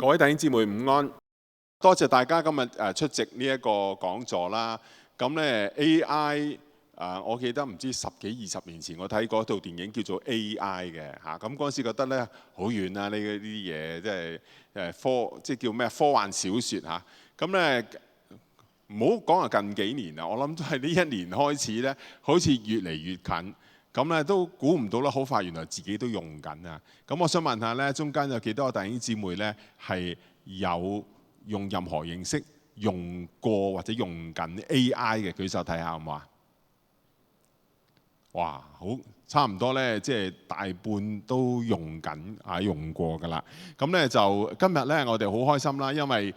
各位弟兄姊妹午安，多謝大家今日出席呢一個講座啦。咁咧 AI 我記得唔知10幾20年前我睇過一套電影叫做 AI 嘅嚇，咁嗰陣時覺得咧好遠啊，呢啲嘢即係即係叫咩科幻小説嚇。咁咧唔好講係近幾年啦，我諗都係呢一年開始咧，好似越嚟越近。咁咧都估唔到啦，好快原來自己都用緊啊！咁我想問下咧，中間有幾多個弟兄姊妹咧係有用任何形式用過或者用緊 AI 嘅？舉手睇下好唔好啊？哇，好差唔多咧，即係大半都用緊啊，用過㗎啦。咁咧就今日咧，我哋好開心啦，因為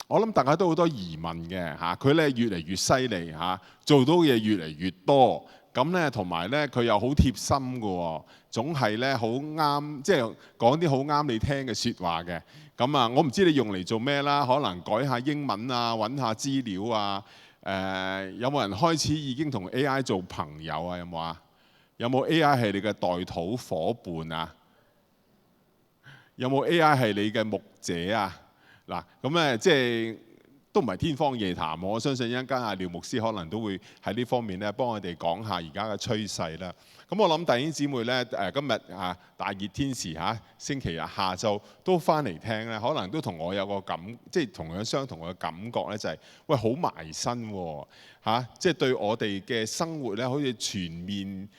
我諗大家都好多疑問嘅嚇，佢咧越嚟越犀利嚇，做到嘅嘢越嚟越多。咁咧，同埋咧，佢又好貼心嘅喎，總係咧好啱，即係講啲好啱你聽嘅説話嘅。咁啊，我唔知你用嚟做咩啦，可能改下英文啊，揾下資料啊。有冇人開始已經同 AI 做朋友啊？有冇啊？有冇 AI 係你嘅代禱夥伴啊？有冇 AI 係你嘅牧者啊？嗱，咁咧即係都唔係天方夜譚，我相信一陣間阿廖牧師可能都會喺呢方面咧幫我哋講下而家嘅趨勢啦。咁我諗弟兄姊妹咧今日大熱天時星期日下晝都翻嚟聽咧，可能都同我有個即係同樣相同嘅感覺咧，就係喂好埋身喎即係對我哋嘅生活咧，好似全面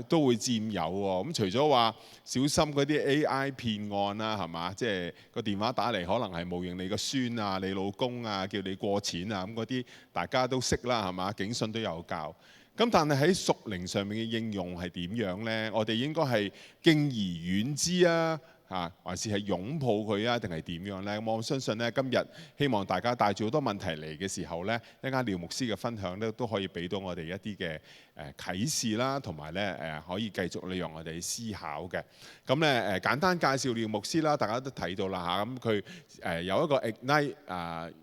都會佔有喎。咁除咗話小心嗰啲 AI 騙案啦，係嘛？即係個電話打嚟可能係冒認你個孫啊、你老公啊，叫你過錢啊，咁嗰啲大家都識啦，係嘛？警訊都有教。咁但係喺屬靈上面嘅應用係點樣呢？我哋應該係敬而遠之啊，還是係擁抱佢啊，定係點樣呢？我相信呢，今日希望大家帶住好多問題嚟嘅時候呢，一陣間廖牧師嘅分享咧都可以俾到我哋一啲嘅啟示啦，同埋咧可以繼續利用我哋思考嘅。咁咧簡單介紹廖牧師啦，大家都睇到啦嚇。咁佢有一個 Ignite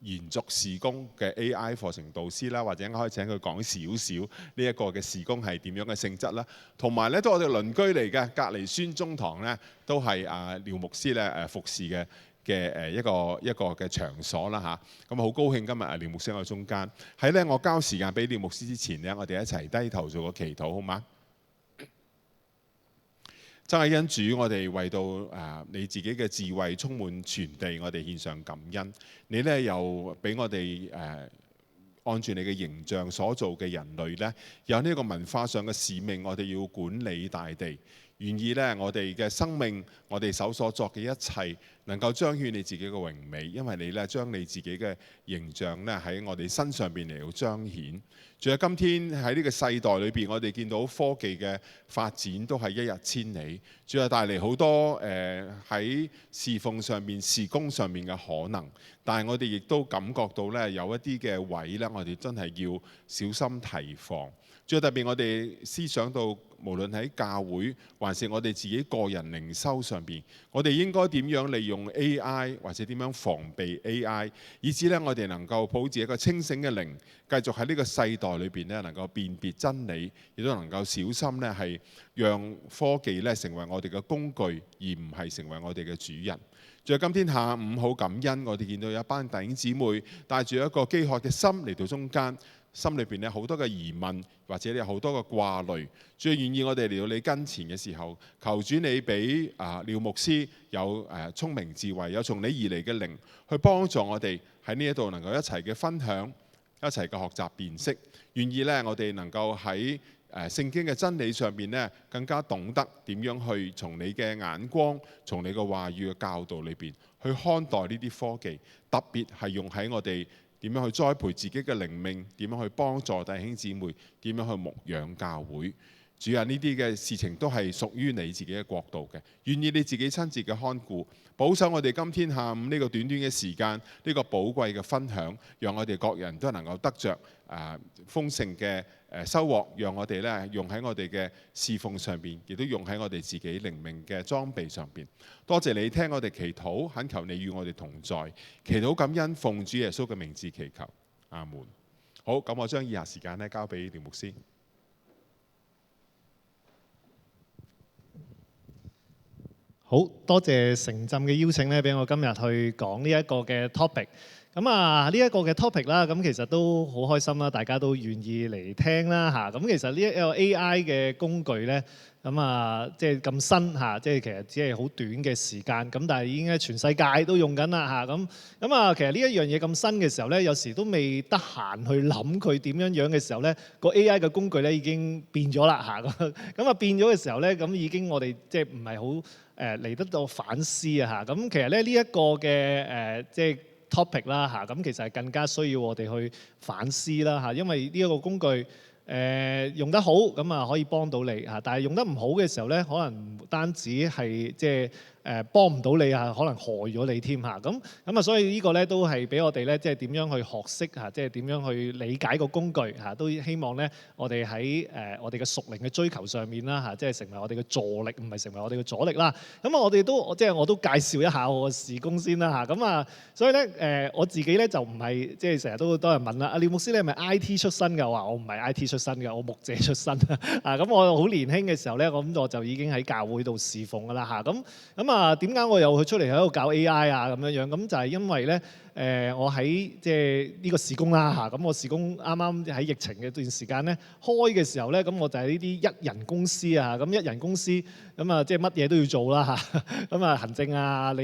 延續事工嘅 AI 課程導師啦，或者可以請佢講少少呢一個嘅事工係點樣嘅性質啦。同埋咧都我哋鄰居嚟嘅，隔離孫中堂咧都係廖牧師咧服侍嘅一個嘅場所啦嚇。咁好高興今日廖牧師喺我中間。喺咧我交時間俾廖牧師之前咧，我哋一齊低頭做個祈禱好嗎？真係恩主，我哋為到你自己嘅智慧充滿全地，我哋獻上感恩。你咧又俾我哋按住你嘅形象所做嘅人類咧，有呢個文化上嘅使命，我哋要管理大地。願意咧，我哋嘅生命，我哋手所作嘅一切，能夠彰顯你自己嘅榮美，因為你咧將你自己嘅形象咧喺我哋身上邊嚟到彰顯。仲有今天喺呢個世代裏邊，我哋見到科技嘅發展都係一日千里，仲有帶嚟好多喺侍奉上面、事工上面嘅可能。但係我哋亦都感覺到咧，有一啲嘅位咧，我哋真係要小心提防。最特別，我哋思想到，無論喺教會還是我哋自己個人靈修上邊，我哋應該點樣利用 AI， 或者點樣防備 AI， 以至咧我哋能夠保持一個清醒嘅靈，繼續喺呢個世代裏邊咧能夠辨別真理，亦都能夠小心咧係讓科技咧成為我哋嘅工具，而唔係成為我哋嘅主人。仲有今天下午好感恩，我哋見到有一班弟兄姊妹帶住一個飢渴嘅心嚟到中間。心裏邊咧好多嘅疑問，或者有好多嘅掛慮，最願意我哋嚟到你跟前嘅時候，求主你俾廖牧師有聰明智慧，有從你而嚟嘅靈，去幫助我哋喺呢一度能夠一齊嘅分享，一齊嘅學習辨識。願意咧我哋能夠喺聖經嘅真理上邊咧，更加懂得點樣去從你嘅眼光，從你嘅話語嘅教導裏邊去看待呢啲科技，特別係用喺我哋點樣去栽培自己嘅靈命，點樣去幫助弟兄姊妹，點樣去牧養教會。主啊，呢啲嘅事情都係屬於你自己嘅國度嘅，願意你自己親自嘅看顧，保守我哋今天下午呢個短短嘅時間，呢個寶貴嘅分享，讓我哋各人都能夠得着豐盛嘅收穫，讓我哋咧用喺我哋嘅侍奉上邊，亦都用喺我哋自己靈命嘅裝備上邊。多謝你聽我哋祈禱，懇求你與我哋同在，祈禱感恩，奉主耶穌嘅名字祈求，阿門。好，咁我將以下時間咧交俾廖牧師。好多謝城鎮嘅邀請咧，俾我今日去講呢一個嘅 topic。咁啊，呢一個嘅 topic 啦，咁其實都好開心啦，大家都願意嚟聽啦嚇。咁其實呢一個 AI 嘅工具咧，咁啊即係咁新嚇，即係其實只係好短嘅時間，咁但係已經喺全世界都用緊啦嚇。咁啊，其實呢一樣嘢咁新嘅時候咧，有時都未得閒去諗佢點樣嘅時候咧，個 AI 嘅工具咧已經變咗啦嚇。咁啊變咗嘅時候咧，咁已經我哋即係唔係好嚟得到反思啊嚇。咁其實咧呢一個嘅即係topic 啦嚇，咁其實係更加需要我哋去反思啦嚇，因為呢一個工具用得好咁啊可以幫到你嚇，但係用得唔好嘅時候咧，可能唔單止係即係幫唔到你啊，可能害咗你添嚇。咁啊，所以呢個咧都係俾我哋咧即係點樣去學識嚇，即係點樣去理解個工具嚇，都希望咧我哋喺我哋嘅屬靈嘅追求上面啦嚇，即係成為我哋嘅助力，唔係成為我哋嘅阻力啦。咁啊，我哋都即係我都介紹一下我嘅事工先啦嚇。咁啊，所以咧我自己咧就唔係即係成日都好多人問啦，阿廖牧師你係咪 IT 出身㗎？我話我唔係 IT 出身嘅，我牧者出身啊。咁我好年輕嘅時候咧，咁我就已經喺教會度侍奉㗎啦嚇。咁啊，點解我又去出嚟喺度搞 AI 啊咁樣樣？咁就係因為咧我喺即係呢個事工啦嚇。咁我事工啱啱喺疫情嘅段時間咧開嘅時候咧，咁我就係呢啲一人公司啊。咁一人公司咁啊，即係乜嘢都要做啦嚇。咁啊，行政啊，你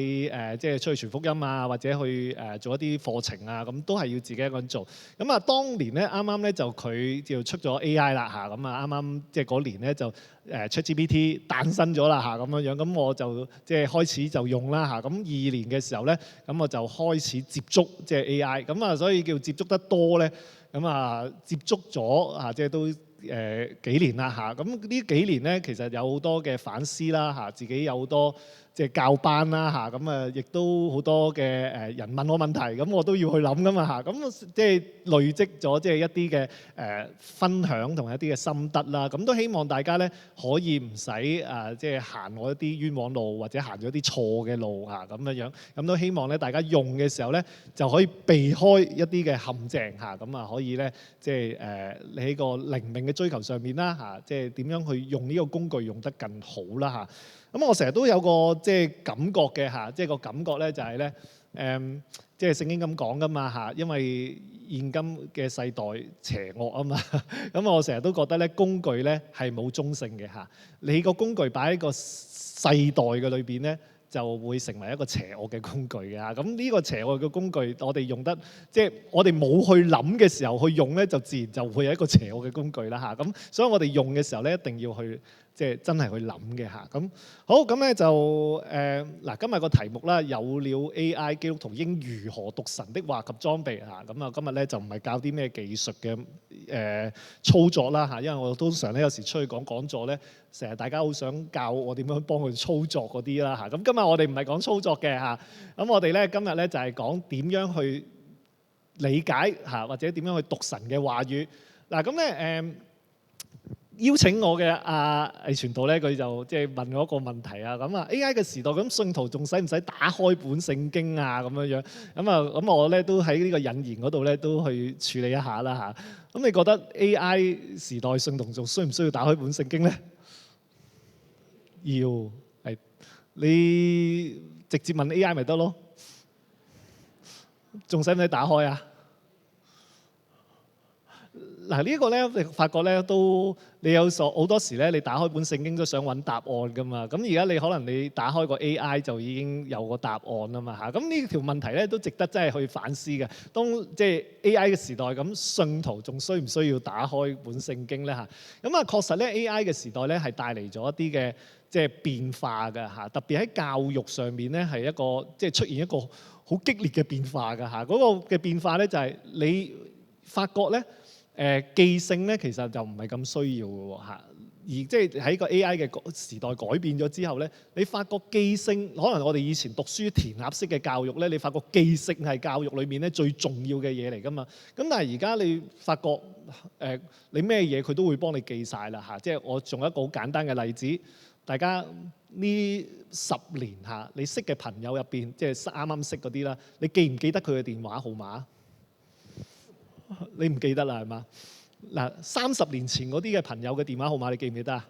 即係出去傳福音啊，或者去做一啲課程啊，咁都係要自己一個人做。咁啊，當年咧啱啱咧就佢就出咗 AI 啦嚇。咁啊啱啱即係嗰年咧就ChatGPT 誕生咗啦嚇，咁樣樣。咁我就即係開始就用啦嚇。咁22年嘅時候咧，咁我就開始接觸即係 AI。咁啊，所以叫接觸得多咧，咁啊接觸咗啊，即係都幾年啦嚇。咁呢幾年咧，其實有好多嘅反思啦嚇，自己有好多即係教班啦嚇。咁啊，亦都好多嘅人問我問題，咁我都要去諗噶嘛嚇。咁即係累積咗即係一啲嘅分享同一啲嘅心得啦。咁都希望大家咧可以唔使即係行我一啲冤枉路，或者行咗啲錯嘅路嚇咁樣樣。咁都希望咧大家用嘅時候咧就可以避開一啲嘅陷阱嚇。咁啊可以咧即係你喺個靈命嘅追求上面啦嚇，即係點樣去用呢個工具用得更好啦嚇。咁我成日都有個即係感覺嘅嚇，即係個感覺咧就係咧即係聖經咁講噶嘛嚇，因為現今嘅世代邪惡啊嘛。咁我成日都覺得咧工具咧係冇中性嘅嚇，你個工具擺喺個世代嘅裏邊咧，就會成為一個邪惡嘅工具嘅嚇。咁呢個邪惡嘅工具，我哋用得即係我哋冇去諗嘅時候去用咧，就自然就會係一個邪惡嘅工具啦嚇。咁所以我哋用嘅時候咧，一定要去即係真係去諗嘅嚇。咁好，咁咧就嗱，今日個題目啦，有了 AI 基督徒應如何讀神的話及裝備嚇。咁啊，今日咧就唔係教啲咩技術嘅操作啦嚇，因為我通常咧有時出去講座咧，成日大家好想教我點樣幫佢操作嗰啲啦嚇。咁今日我哋唔係講操作嘅嚇，咁我哋咧今日咧就係講點樣去理解嚇，或者點樣去讀神嘅話語。嗱咁咧邀請我嘅魏傳道咧，佢就即係問我一個問題啊。咁啊 AI 嘅時代，咁信徒仲使唔使打開本聖經啊？咁樣樣咁我咧都喺呢個引言嗰度咧都去處理一下啦嚇。咁你覺得 AI 時代信徒仲需唔需要打開本聖經咧？要係你直接問 AI 咪得咯？仲使唔使打開啊？嗱呢個咧，你發覺咧都你有好多時咧，你打開本聖經都想揾答案噶嘛。咁而家你可能你打開個 AI 就已經有個答案啦嘛嚇。咁呢條問題咧都值得真係去反思嘅。當即係 AI 嘅時代，咁信徒仲需唔需要打開本聖經咧嚇？咁啊確實咧 AI 嘅時代咧係帶嚟咗一啲嘅即係變化嘅嚇。特別喺教育上面咧係一個即係出現一個好激烈嘅變化嘅嚇。嗰個嘅變化咧就係你發覺咧。記性咧其實就唔係咁需要嘅喎嚇，而即係喺個 AI 嘅時代改變咗之後咧，你發覺記性可能我哋以前讀書填鴨式嘅教育咧，你發覺記性係教育裏面咧最重要嘅嘢嚟㗎嘛。咁但係而家你發覺你咩嘢佢都會幫你記晒啦嚇。即係我仲有一個好簡單嘅例子，大家呢10年嚇你識嘅朋友入邊，即係啱啱識嗰啲啦，你記唔記得佢嘅電話號碼？你唔記得啦係嘛？嗱，30年前嗰啲嘅朋友嘅電話號碼你記唔記得啊？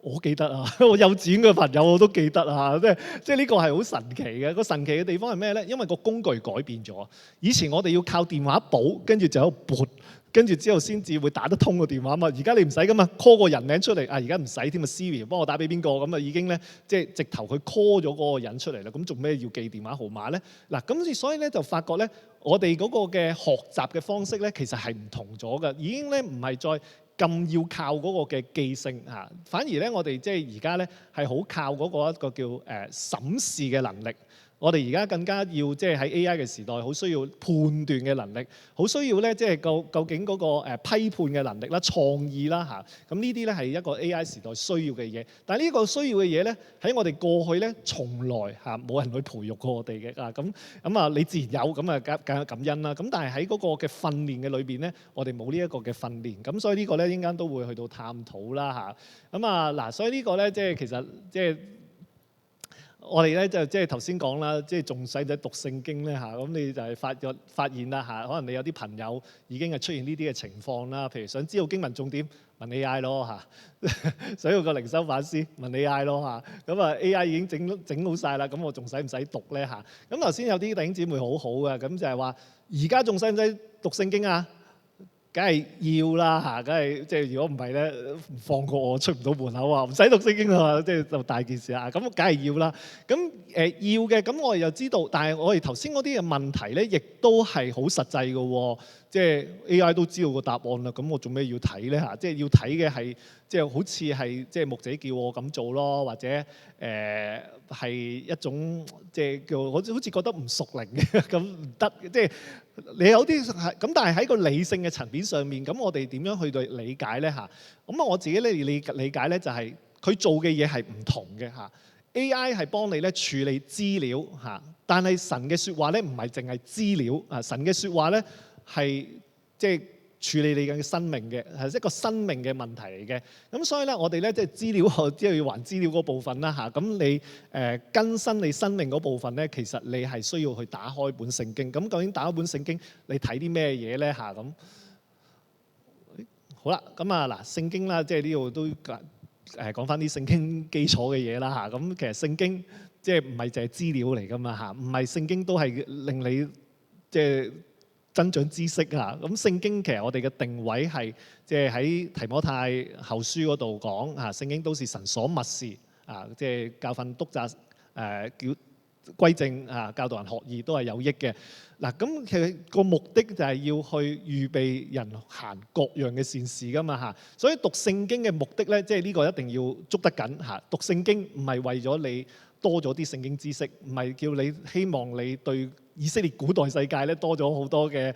我記得啊，我幼稚園嘅朋友我都記得啊，即係呢個係好神奇嘅。個神奇嘅地方係咩咧？因為個工具改變咗，以前我哋要靠電話簿，跟住就喺度撥，跟住之後先至會打得通個電話嘛。而家你唔使噶嘛 ，call 個人名出嚟啊，而家唔使添啊 ，Siri 幫我打俾邊個咁啊，已經咧即係直頭佢 call 咗嗰個人出嚟啦。咁做咩要記電話號碼咧？嗱，咁所以咧就發覺咧，我哋嗰個嘅學習嘅方式咧，其實係唔同咗嘅，已經咧唔係再咁要靠嗰個嘅記性嚇，反而咧我哋即係而家咧係好靠嗰個一個叫審視嘅能力。我哋而家更加要即係喺 AI 嘅時代，好需要判斷嘅能力，好需要咧即係究竟嗰個批判嘅能力啦、創意啦嚇。咁呢啲咧係一個 AI 時代需要嘅嘢。但係呢個需要嘅嘢咧，喺我哋過去咧從來嚇冇人去培育過我哋嘅啊。咁啊，你自然有咁啊，梗係感恩啦。咁但係喺嗰個嘅訓練嘅裏邊咧，我哋冇呢一個嘅訓練。咁所以呢個咧應間都會去到探討啦嚇。咁啊嗱，所以呢個咧即係其實即係。我哋咧就即係頭先講啦，即係仲使唔使讀聖經咧嚇？咁你就係發現啦嚇，可能你有啲朋友已經係出現呢啲嘅情況啦。譬如想知道經文重點，問 AI 咯嚇；想要個靈修反思，問 AI 咯嚇。咁啊 AI 已經整好晒啦，咁我仲使唔使讀咧嚇？咁頭先有啲弟兄姊妹好好嘅，咁就係話而家仲使唔使讀聖經啊？梗係要啦嚇，梗係即係如果唔係咧，放過我出唔到門口啊，唔使讀聖經啊，即係就大件事啊。咁梗係要啦。咁要嘅，咁我哋又知道，但係我哋頭先嗰啲嘅問題咧，亦都係好實際嘅喎。即係 AI 都知道個答案啦，咁我做咩要睇咧嚇？即係要睇嘅係即係好似係即係牧者叫我咁做咯，或者係一種即係叫我好似覺得唔屬靈嘅咁唔得。即係你有啲係咁，但係喺個理性嘅層面上面，咁我哋點樣去對理解咧嚇？咁啊，我自己咧理解咧就係佢做嘅嘢係唔同嘅嚇。AI 係幫你咧處理資料嚇，但係神嘅説話咧唔係淨係資料啊，神嘅説話咧係即係處理你嘅生命嘅，係一個生命嘅問題嚟嘅。咁所以咧，我哋咧即係資料，即係要還資料嗰部分啦嚇。咁你更新你生命嗰部分咧，其實你係需要去打開本聖經。咁究竟打開本聖經，你睇啲咩嘢咧嚇？咁好啦，咁啊嗱，聖經啦，即係呢度都講翻啲聖經基礎嘅嘢啦嚇。咁其實聖經即係唔係淨係資料嚟噶嘛嚇，唔係聖經都係令你即係增長知識嚇。咁聖經其實我哋嘅定位係即係喺提摩太後書嗰度講嚇，聖經都是神所默示啊，即係教訓督責叫歸正啊，教導人學義都係有益嘅。嗱，咁其實個目的就係要去預備人行各樣嘅善事噶嘛嚇。所以讀聖經嘅目的咧，即係呢個一定要捉得緊嚇。讀聖經唔係為咗你多咗啲聖經知識，唔係叫你希望你對以色列古代世界咧多咗好多嘅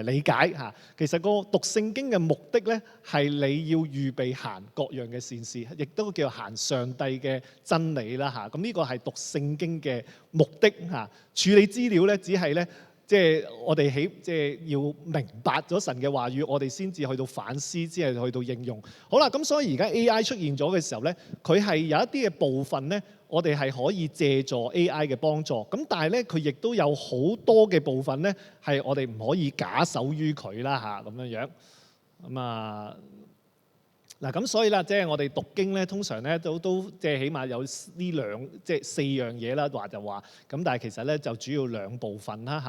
理解嚇。其實個讀聖經嘅目的咧，係你要預備行各樣嘅善事，亦都叫行上帝嘅真理啦嚇。咁呢個係讀聖經嘅目的嚇。處理資料咧，只係咧。即係我哋即係要明白咗神嘅話語，我哋先至去到反思，先係去到應用。好啦，咁所以而家 AI 出現咗嘅時候咧，佢係有一啲嘅部分咧，我哋係可以借助 AI 嘅幫助。咁但係咧，佢亦都有好多嘅部分咧，係我哋唔可以假手於佢啦嚇咁樣樣。咁啊〜嗱，咁所以啦，即係我哋讀經咧，通常咧都即係起碼有呢即係4樣嘢啦，話就話咁，但係其實咧就主要2部分啦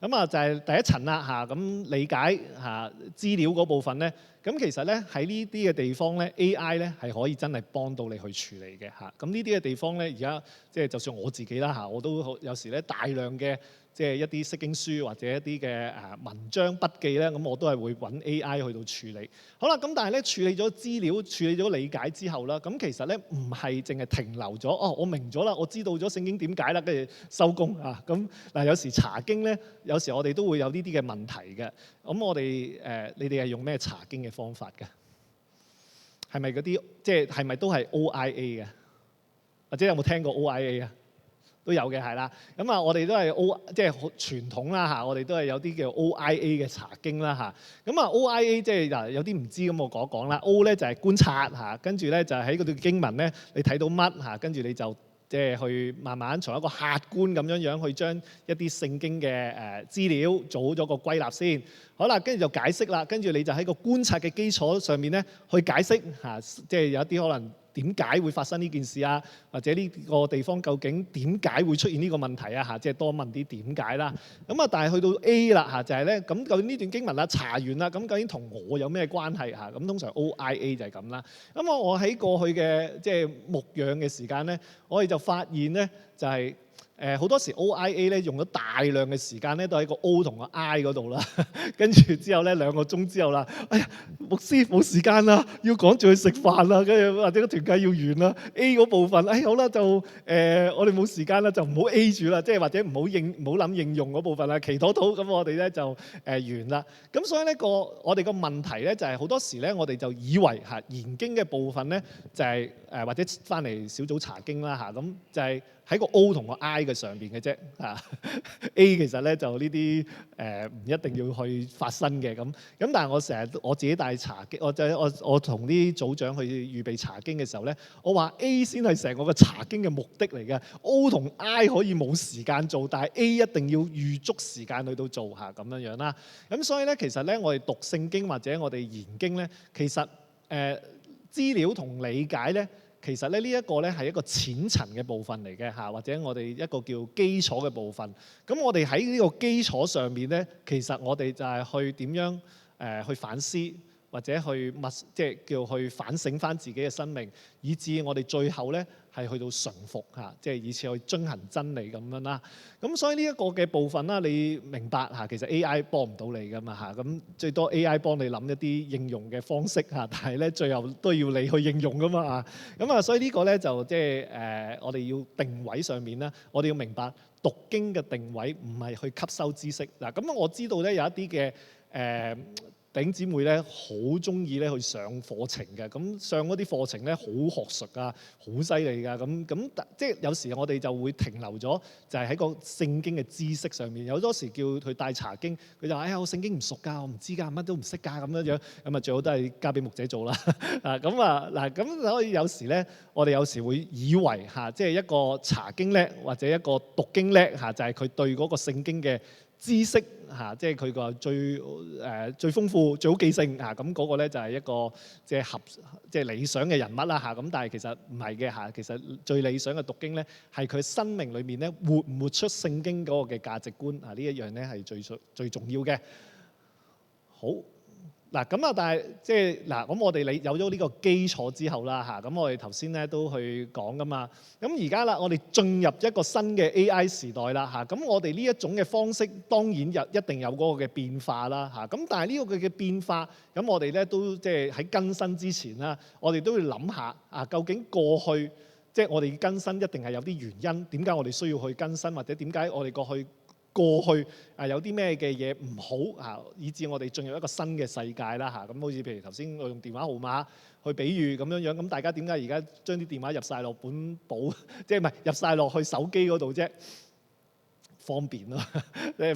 嚇。咁啊就係第一層啦嚇，咁理解嚇資料嗰部分咧，咁其實咧喺呢啲嘅地方咧 AI 咧係可以真係幫到你去處理嘅嚇。咁呢啲嘅地方咧，而家即係就算我自己啦嚇，我都有時咧大量嘅。即係一啲釋經書或者一啲嘅文章筆記咧，咁我都係會揾 AI 去到處理。好啦，咁但係咧處理咗資料、處理咗理解之後啦，咁其實咧唔係淨係停留咗哦，我明咗啦，我知道咗聖經點解啦，跟住收工啊。咁嗱，有時查經咧，有時我哋都會有呢啲嘅問題嘅。咁我哋你哋係用咩查經嘅方法嘅？係咪嗰啲即係咪都係 OIA 嘅？或者有冇聽過 OIA 啊？都有嘅，係啦。咁啊，我哋都係即係好傳統啦嚇。我哋都係有啲叫 OIA 嘅查經啦嚇。咁啊 OIA 即係嗱有啲唔知咁我講一講啦。O 咧就係觀察嚇，跟住咧就係喺嗰段經文咧，你睇到乜嚇，跟住你就即係去慢慢從一個客觀咁樣去將一啲聖經嘅資料做好咗個歸納先。好啦，跟住就解釋啦。跟住你就喺個觀察嘅基礎上面咧去解釋嚇，即係有一啲可能點解會發生呢件事啊，或者呢個地方究竟點解會出現呢個問題啊嚇，即係多問啲點解啦。咁啊，但係去到 A 啦嚇，就係咧，咁究竟呢段經文啦查完啦，咁究竟同我有咩關係嚇？咁通常 OIA 就係咁啦。咁我喺過去嘅即係牧養嘅時間咧，我哋就發現咧就係、好多時 OIA 咧用咗大量嘅時間咧，都喺個 O 同個 I 嗰度啦。跟住之後咧2個鐘之後啦，哎呀，牧師冇時間啦，要趕住去食飯啦，跟住或者個團契要完啦。A 嗰部分，好啦，就我哋冇時間啦，就唔好 A 住啦，即係或者唔好諗應用嗰部分啦，祈禱咁我哋咧就完啦。咁所以呢我哋個問題咧就係好多時咧，我哋就以為嚇研經嘅部分咧就係或者翻嚟小組查經啦嚇，咁就係喺個 O 同個 I 嘅上邊嘅啫嚇。A 其實咧就呢啲唔一定要去發生嘅咁，但係我自己帶查經，我同啲組長去預備查經嘅時候咧，我話 A 先係成個嘅查經嘅目的嚟嘅。O 同 I 可以冇時間做，但係 A 一定要預足時間去到做下咁樣樣啦。咁所以咧，其實咧我哋讀聖經或者我哋研經咧，其實資料同理解咧。其實咧呢一個咧係一個淺層嘅部分嚟嘅嚇，或者我哋一個叫基礎嘅部分。咁我哋喺呢個基礎上面咧，其實我哋就係去點樣去反思，或者去即係叫去反省翻自己嘅生命，以至我哋最後咧係去到順服嚇，即係以此去遵行真理咁樣啦。咁所以呢一個嘅部分啦，你明白嚇，其實 AI 幫唔到你噶嘛嚇，咁最多 AI 幫你諗一啲應用嘅方式嚇，但係咧最後都要你去應用噶嘛嚇。咁啊，所以呢個咧就即係我哋要定位上面啦，我哋要明白讀經嘅定位唔係去吸收知識嗱。咁我知道咧有一啲嘅弟兄姊妹咧好中意咧去上課程嘅，咁上嗰啲課程咧好學術啊，好犀利㗎，咁即係有時我哋就會停留咗，就係喺個聖經嘅知識上面。有多時叫佢帶查經，佢就話：我聖經唔熟㗎，我唔知㗎，乜都唔識㗎咁樣，咁啊最好都係交俾牧者做啦。咁所以有時咧，我哋有時會以為嚇，即係一個查經叻或者一個讀經叻嚇，就係佢對嗰個聖經嘅知識嚇，即係佢個最豐富、最好記性嚇，咁嗰個咧就係一個即係理想嘅人物啦嚇。咁但係其實唔係嘅嚇，其實最理想嘅讀經咧係佢生命裏面咧活唔活出聖經嗰個嘅價值觀啊，呢一樣咧係最重要嘅。好。嗱咁啊，但係即係嗱，咁我哋有咗呢個基礎之後啦嚇，咁我哋頭先咧都去講噶嘛。咁而家啦，我哋進入一個新嘅 AI 時代啦嚇，咁我哋呢一種嘅方式當然一定有嗰個嘅變化啦嚇。咁但係呢個嘅變化，咁我哋咧都即係喺更新之前啦，我哋都要諗下啊，究竟過去即係我哋更新一定係有啲原因，點解我哋需要去更新，或者點解我哋過去有啲咩嘅嘢唔好嚇，以致我哋進入一個新嘅世界啦嚇。咁好似譬如頭先我用電話號碼去比喻咁樣，咁大家點解而家將啲電話入晒落本簿，即係唔係入晒落去手機嗰度啫？方便咯，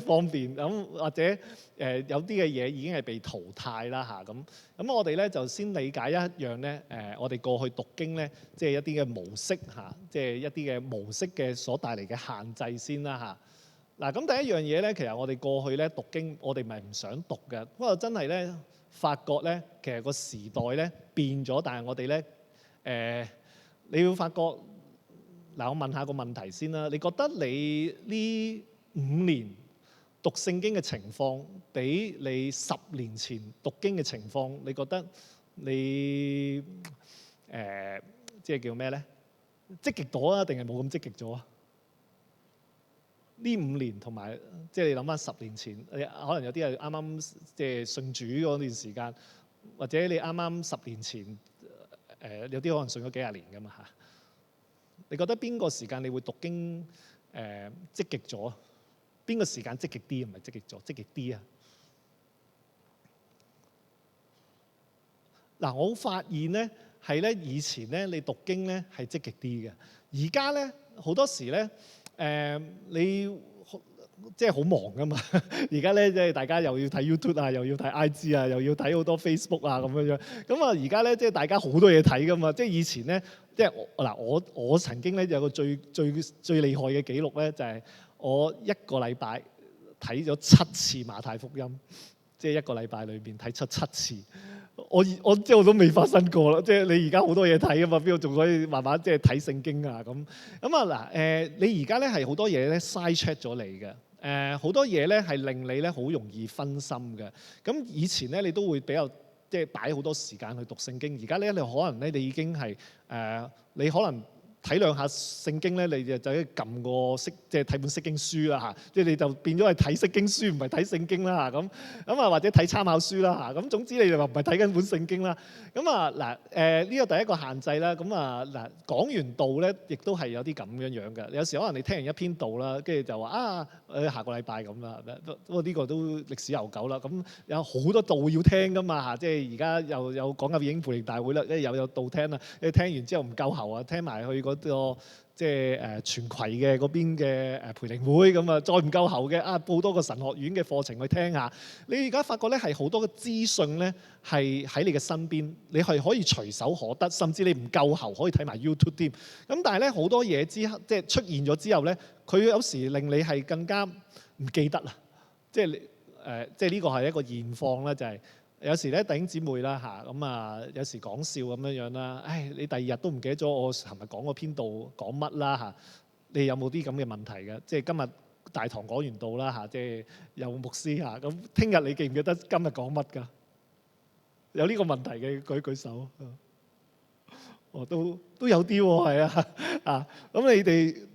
方便咁，或者有啲嘅嘢已經係被淘汰啦嚇。咁我哋咧就先理解一樣咧，我哋過去讀經咧，即係一啲嘅模式嚇，即係一啲嘅模式嘅所帶嚟嘅限制先啦嚇。嗱，咁第一樣嘢咧，其實我哋過去咧讀經，我哋唔係唔想讀嘅，不過真係咧發覺咧，其實個時代咧變咗，但係我哋咧你會發覺嗱，我問下個問題先啦，你覺得你呢5年讀聖經嘅情況，比你10年前讀經嘅情況，你覺得你即係叫咩咧？積極咗啊，定係冇咁積極咗啊？呢5年同埋即係你諗翻10年前，可能有啲係啱啱即係信主嗰段時間，或者你啱啱10年前有啲可能信咗幾廿年噶嘛嚇。你覺得邊個時間你會讀經積極咗？邊個時間積極啲？唔係積極咗，積極啲啊！嗱，我發現咧係咧以前咧你讀經咧係積極啲嘅，而家咧好多時咧你即係好忙噶嘛。而家咧即係大家又要睇 YouTube 啊，又要睇 IG 啊，又要睇好多 Facebook 啊咁樣。咁啊而家咧即係大家好多嘢睇噶嘛。即係以前咧，即係我曾經咧有個最厲害嘅記錄咧，就係我1個禮拜睇咗7次馬太福音。即係一個禮拜裏邊睇出7次。我即係我都未發生過啦，即係你而家好多嘢睇啊嘛，邊度仲可以慢慢即係睇聖經啊咁啊嗱你而家咧係好多嘢咧嘥 check 咗你嘅好多嘢咧係令你咧好容易分心嘅。咁以前咧你都會比較即係擺好多時間去讀聖經，而家咧你可能咧你已經係你可能睇兩下聖經咧，你就撳個即係睇本釋經書啦嚇，即係你就變咗係睇釋經書，唔係睇聖經啦嚇咁或者睇參考書啦嚇，咁總之你就話唔係睇緊本聖經啦。咁啊嗱呢個第一個限制啦。咁啊嗱講完道咧，亦都係有啲咁樣嘅。有時可能你聽完一篇道啦，跟住就話下個禮拜咁啦。不過呢個都歷史悠久啦。咁有好多道要聽噶嘛嚇，即係而家又有講緊已經培靈大會啦，又有道聽啦。你聽完之後唔夠喉啊，聽埋去嗰個即係全葵嘅嗰邊嘅培靈會咁啊，再唔夠喉嘅報多個神學院嘅課程去聽下。你而家發覺咧係好多嘅資訊咧係喺你嘅身邊，你係可以隨手可得，甚至你唔夠喉可以睇埋 YouTube 添。咁但係咧好多嘢即係出現咗之後咧，佢有時令你係更加唔記得啦。即係即係呢個係一個現況啦，就係。有時咧弟兄姊妹啦嚇，咁有時講笑咁樣啦，你第二日都唔記得咗我尋日講嗰篇道講乜啦嚇？你有冇啲咁嘅問題嘅？即係今日大堂講完道啦嚇，即係有牧師嚇，咁聽日你記唔記得今日講乜㗎？有呢個問題嘅舉舉手。都有啲喎，係咁你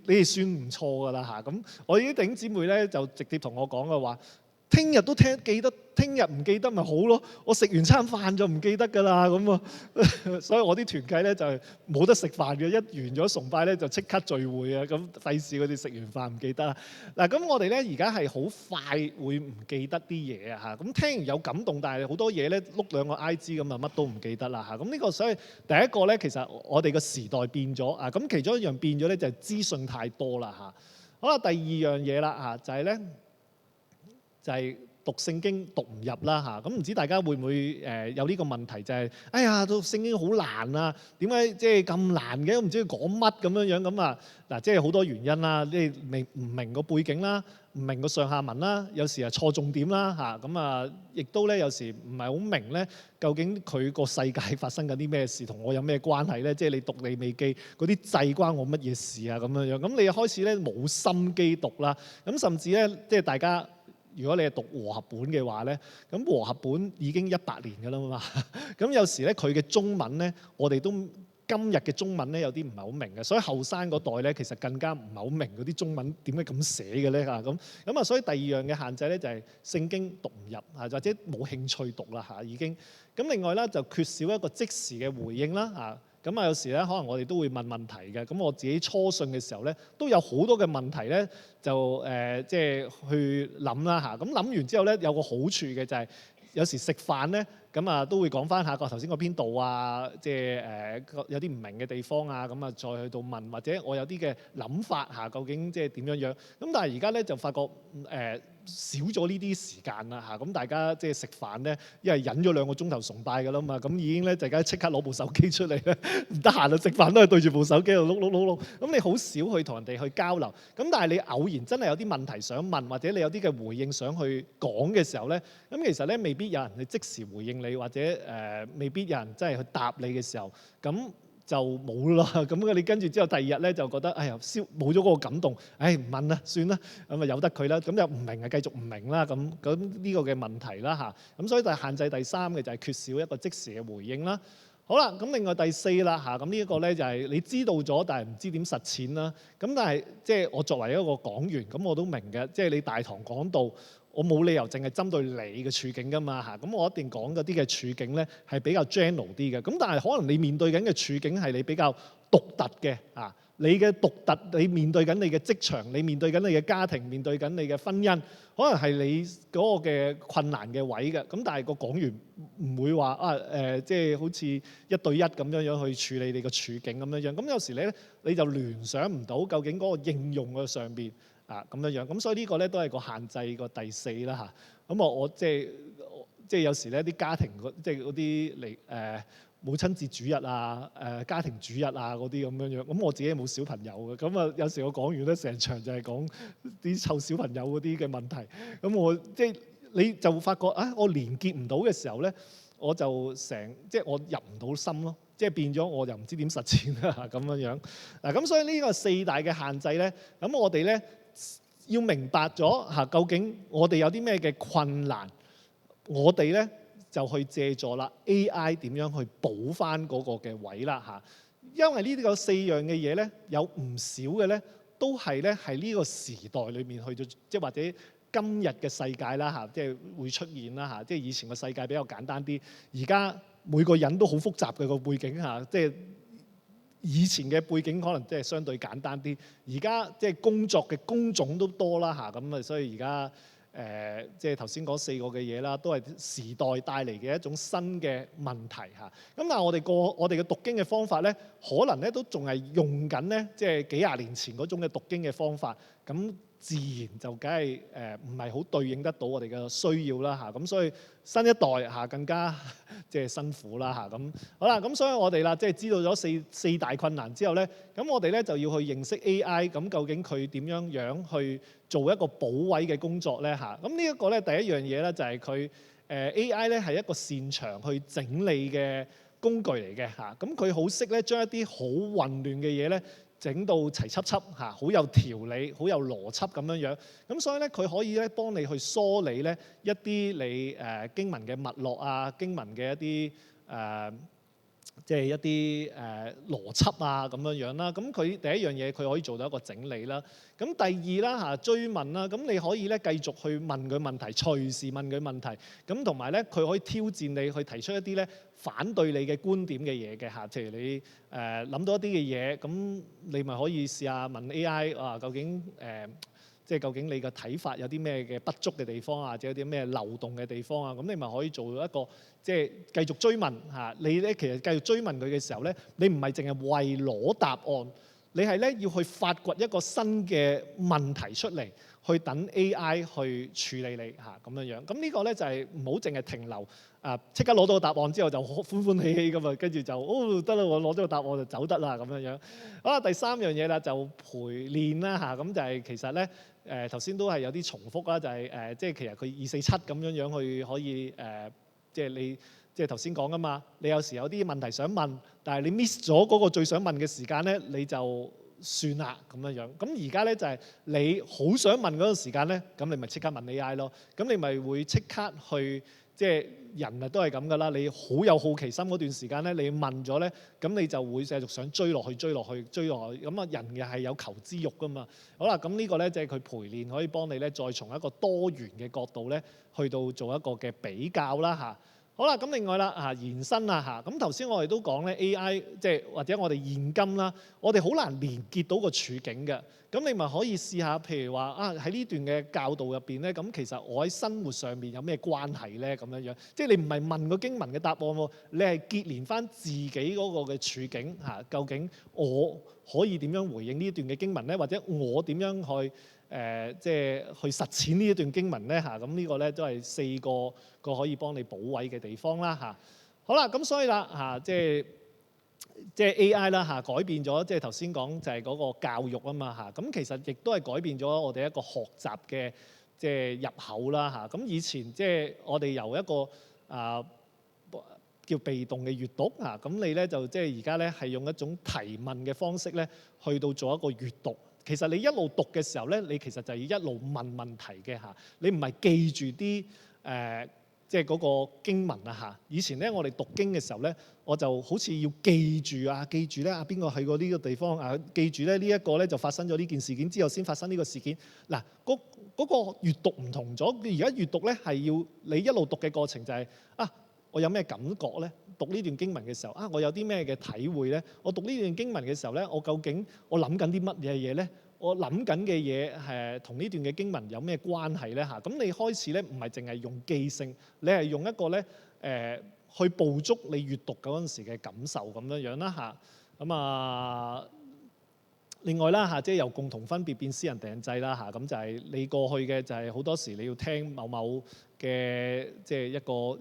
哋算唔錯㗎啦嚇。咁我啲弟兄姊妹咧就直接同我講嘅話，聽日都記得，聽日唔記得咪好咯。我食完餐飯就唔記得㗎啦咁啊，所以我啲團契咧就係冇得食飯嘅，一完咗崇拜咧就即刻聚會啊。咁費事佢哋食完飯唔記得啦。嗱，咁我哋咧而家係好快會唔記得啲嘢啊嚇。咁聽完有感動，但係好多嘢咧碌兩個 IG 咁啊，乜都唔記得啦嚇。咁呢個所以第一個咧，其實我哋個時代變咗啊。咁其中一樣變咗咧就係資訊太多啦嚇。好啦，第二樣嘢啦嚇，就係咧。就係讀聖經讀唔入啦嚇，咁唔知大家會唔會有呢個問題？就係哎呀，讀聖經好難啊，點解即係咁難嘅？都唔知佢講乜咁樣咁啊？嗱，即係好多原因啦，你唔明個背景啦，唔明個上下文啦，有時係錯重點啦嚇，咁啊，亦都咧有時唔係好明咧，究竟佢個世界發生緊啲咩事，同我有咩關係咧？即係你讀利未記嗰啲祭關我乜嘢事啊咁樣，咁你開始咧冇心機讀啦，咁甚至咧即係大家。如果你係讀和合本嘅話咧，咁和合本已經100年㗎啦嘛。咁有時咧佢嘅中文咧，我哋都今日嘅中文咧有啲唔係好明嘅，所以後生嗰代咧其實更加唔係好明嗰啲中文點解咁寫嘅咧嚇咁啊，所以第二樣嘅限制咧就係聖經讀唔入或者冇興趣讀啦嚇已經。咁另外咧就缺少一個即時嘅回應啦嚇。咁有時咧可能我哋都會問問題嘅。咁我自己初信嘅時候咧，都有好多嘅問題咧，就即係去諗啦嚇。咁諗完之後咧，有個好處嘅就係有時食飯咧，咁都會講翻下個頭先嗰篇道啊，即係有啲唔明嘅地方啊，咁再去到問，或者我有啲嘅諗法嚇，究竟即係點樣樣？咁但係而家咧就發覺少咗呢啲時間啦嚇，咁大家即係食飯咧，因為忍咗2個鐘頭崇拜㗎啦嘛，咁已經咧大家即刻攞部手機出嚟咧，唔得閒啊食飯都係對住部手機度碌，咁你好少去同人哋去交流，咁但係你偶然真係有啲問題想問，或者你有啲嘅回應想去講嘅時候咧，咁其實咧未必有人去即時回應你，或者未必有人真係去答你嘅時候，咁就冇啦，咁你跟住之後第二日咧就覺得哎呀冇咗嗰個感動，唔問啦，算啦，咁由得佢啦，咁就唔明啊繼續唔明啦，咁呢個嘅問題啦嚇，咁所以就係限制第三嘅就係缺少一個即時嘅回應啦。好啦，咁另外第4啦嚇，咁呢一個咧就係你知道咗，但係唔知點實踐啦。咁但係即係我作為一個講員，咁我都明嘅，即係你大堂講道。我冇理由淨係針對你嘅處境㗎嘛嚇，咁我一定講嗰啲嘅處境咧係比較 general 啲嘅，咁但係可能你面對緊嘅處境係你比較獨特嘅啊，你嘅獨特，你面對緊你嘅職場，你面對緊你嘅家庭，面對緊你嘅婚姻，可能係你嗰個嘅困難嘅位嘅，咁但係個講員唔會話即係好似1對1咁樣去處理你個處境咁樣，咁有時咧你就聯想唔到究竟嗰個應用嘅上邊。咁樣，咁所以呢個咧都係個限制個第4啦嚇。咁我即係有時咧啲家庭即係嗰啲嚟母親節主日啊、家庭主日啊嗰啲咁樣，咁我自己冇小朋友嘅，咁有時我講完咧成場就係講啲湊小朋友嗰啲嘅問題，咁我即係你就會發覺啊，我連結唔到嘅時候咧，我就即係我入唔到心咯，即係變咗我又唔知點實踐啦咁樣樣。嗱咁所以呢個4大嘅限制咧，咁我哋咧要明白咗嚇，究竟我哋有啲咩嘅困難，我哋咧就去借助啦 AI 點樣去補翻嗰個嘅位啦嚇。因為呢個4樣嘅嘢咧，有唔少嘅咧都係咧係呢個時代裏面去到，即係或者今日嘅世界啦嚇，即係會出現啦嚇。即係以前個世界比較簡單啲，而家每個人都好複雜嘅個背景嚇。即係以前嘅背景可能即係相對簡單啲，而家即係工作嘅工種都多啦嚇。咁啊，所以而家即係頭先講4個嘅嘢啦，都係時代帶嚟嘅一種新嘅問題嚇。咁但係我哋嘅讀經嘅方法咧，可能咧都仲係用緊咧，即係幾廿年前嗰種嘅讀經嘅方法，咁自然就梗係唔係好對應得到我哋嘅需要啦嚇。咁所以新一代嚇更加即係辛苦啦嚇。咁好啦，咁所以我哋啦即係知道咗四大困難之後咧，咁我哋咧就要去認識 AI，咁究竟佢點樣去做一個補位嘅工作咧嚇。咁呢一個咧第一樣嘢咧就係佢AI 咧係一個擅長去整理嘅工具嚟嘅嚇。咁佢好識咧將一啲好混亂嘅嘢咧整到齊輯輯嚇，好有條理、好有邏輯咁樣樣。咁所以咧，佢可以咧幫你去梳理咧一啲你經文嘅脈絡啊、經文嘅一啲即係一啲邏輯啊咁樣樣啦。咁佢第一樣嘢佢可以做到一個整理啦。咁第二啦嚇追問啦，咁你可以咧繼續去問佢問題，隨時問佢問題。咁同埋咧佢可以挑戰你去提出一啲咧反對你嘅觀點嘅嘢嘅嚇。譬如你諗到一啲嘅嘢，咁你咪可以試下問 AI 啊，究竟即係究竟你嘅睇法有啲咩嘅不足嘅地方啊，或者有啲咩漏洞嘅地方啊，咁你咪可以做一個即係繼續追問嚇。你咧其實繼續追問佢嘅時候咧，你唔係淨係為攞答案，你係咧要去發掘一個新嘅問題出嚟，去等 AI 去處理你嚇咁樣樣。咁呢個咧就係唔好淨係停留即刻攞到個答案之後就歡歡喜喜咁啊，跟住就得啦，我攞咗個答案就走得啦咁樣樣。好啦，第三樣嘢啦就陪練啦嚇，咁就係其實咧頭先都係有啲重複啦，就係即係其實佢247咁樣樣去可以即係你即係頭先講噶嘛，你有時有啲問題想問，但係你 miss 咗嗰個最想問嘅時間咧，你就算啦咁樣樣。咁而家咧就係你好想問嗰個時間咧，咁你咪即刻問 AI 咯。咁你咪會即刻去即係人啊都係咁噶啦。你好有好奇心嗰段時間咧，你問咗咧，咁你就會繼續想追落去。咁啊人嘅係有求知慾噶嘛。好啦，咁呢個咧就係佢陪練，可以幫你咧再從一個多元嘅角度咧去到做一個嘅比較啦嚇。好啦，咁另外啦延伸啦嚇，咁頭先我哋都講咧 AI 即係或者我哋現今啦，我哋好難連結到個處境嘅。咁你咪可以試下，譬如話喺呢段嘅教導入邊咧，咁其實我喺生活上面有咩關係咧？咁樣樣，即係你唔係問個經文嘅答案喎，你係結連翻自己嗰個嘅處境嚇，究竟我可以點樣回應呢段嘅經文咧？或者我點樣去即係去實踐呢一段經文咧嚇？咁呢個咧都係4個可以幫你補位嘅地方啦嚇。好啦，咁所以啦嚇，即係 AI 啦嚇，改變咗即係頭先講就係嗰個教育啊嘛嚇。咁其實亦都係改變咗我哋一個學習嘅即係入口啦嚇。咁以前即係我哋由一個叫被動嘅閱讀啊，咁你咧就即係而家咧係用一種提問嘅方式咧去到做一個閱讀。其實你一路讀嘅時候咧，你其實就要一路問問題嘅嚇。你唔係記住啲即係嗰個經文啊嚇。以前咧我哋讀經嘅時候咧，我就好似要記住咧邊個去過呢個地方啊，記住咧呢一個咧就發生咗呢件事件之後先發生呢個事件。嗱，嗰個閱讀唔同咗。而家閱讀咧係要你一路讀嘅過程就係我有咩感覺咧？讀呢段經文嘅時候我有啲咩嘅體會咧？我讀呢段經文嘅時候咧，我究竟我諗緊啲乜嘢嘢咧？我諗緊嘅嘢同呢段嘅經文有咩關係咧嚇？咁你開始咧唔係淨係用記性，你係用一個咧去捕捉你閱讀嗰陣時嘅感受咁樣樣啦嚇。咁另外啦嚇，即係由共同分別變私人訂製啦嚇。咁就係你過去嘅就係好多時你要聽某嘅即係一個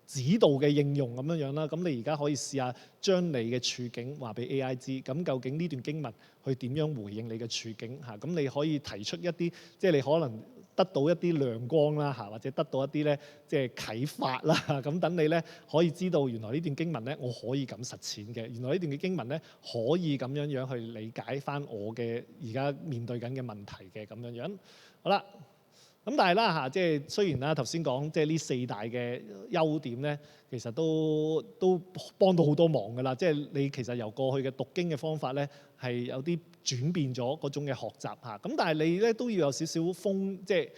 指導嘅應用咁樣樣啦。咁你而家可以試下將你嘅處境話俾 AI 知，咁究竟呢段經文去點樣回應你嘅處境嚇？咁你可以提出一啲即係你可能得到一啲亮光啦嚇，或者得到一啲咧即係啟發啦，咁等你咧可以知道原來呢段經文咧我可以咁實踐嘅，原來呢段嘅經文咧可以咁樣樣去理解翻我嘅而家面對緊嘅問題嘅咁樣樣。好啦，咁但係啦嚇，即係雖然啦頭先講即係呢4大嘅優點咧，其實都幫到好多忙㗎啦。即係你其實由過去嘅讀經嘅方法咧係有啲轉變咗嗰種嘅學習嚇。咁但係你咧都要有少少即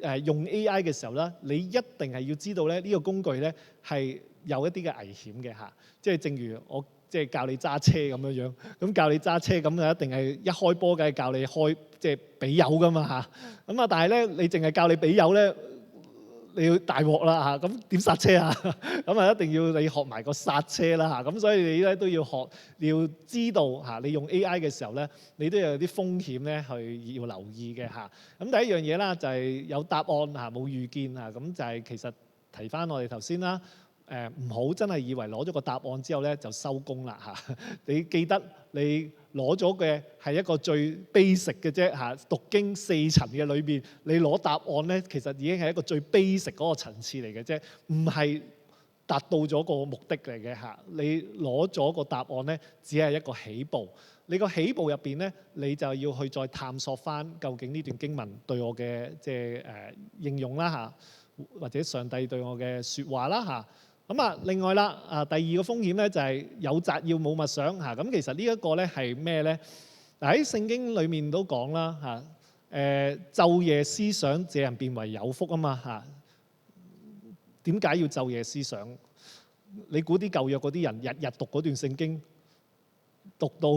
係用 AI 嘅時候咧，你一定係要知道咧呢個工具咧係有一啲嘅危險嘅嚇。即係正如我即係教你揸車咁樣樣，咁教你揸車咁就一定係一開波梗係教你開即係俾油㗎嘛嚇。咁啊，但係咧你淨係教你俾油咧，你要大鑊啦嚇。咁點剎車啊？咁啊一定要你學埋個剎車啦嚇。咁所以你咧都要學，你要知道嚇，你用 AI 嘅時候咧，你都有啲風險咧去要留意嘅嚇。咁第一樣嘢啦，就係有答案嚇，冇預見嚇。咁就係其實提翻我哋頭先啦。唔好真係以為攞咗個答案之後咧就收工啦嚇！你記得你攞咗嘅係一個最 basic 嘅啫嚇，讀經4層嘅裏邊，你攞答案咧其實已經係一個最 basic 嗰個層次嚟嘅啫，唔係達到咗個目的嚟嘅嚇。你攞咗個答案咧，只係一個起步。你個起步入邊咧，你就要去再探索翻究竟呢段經文對我嘅即係應用啦嚇，或者上帝對我嘅説話啦嚇。咁啊，另外啦，第二個風險咧就係有摘要冇默想嚇。咁其實呢一個咧係咩咧？嗱喺聖經裡面都講啦嚇，晝夜思想，這人便為有福啊嘛嚇。點解要晝夜思想？你估啲舊約嗰啲人日日讀嗰段聖經？讀到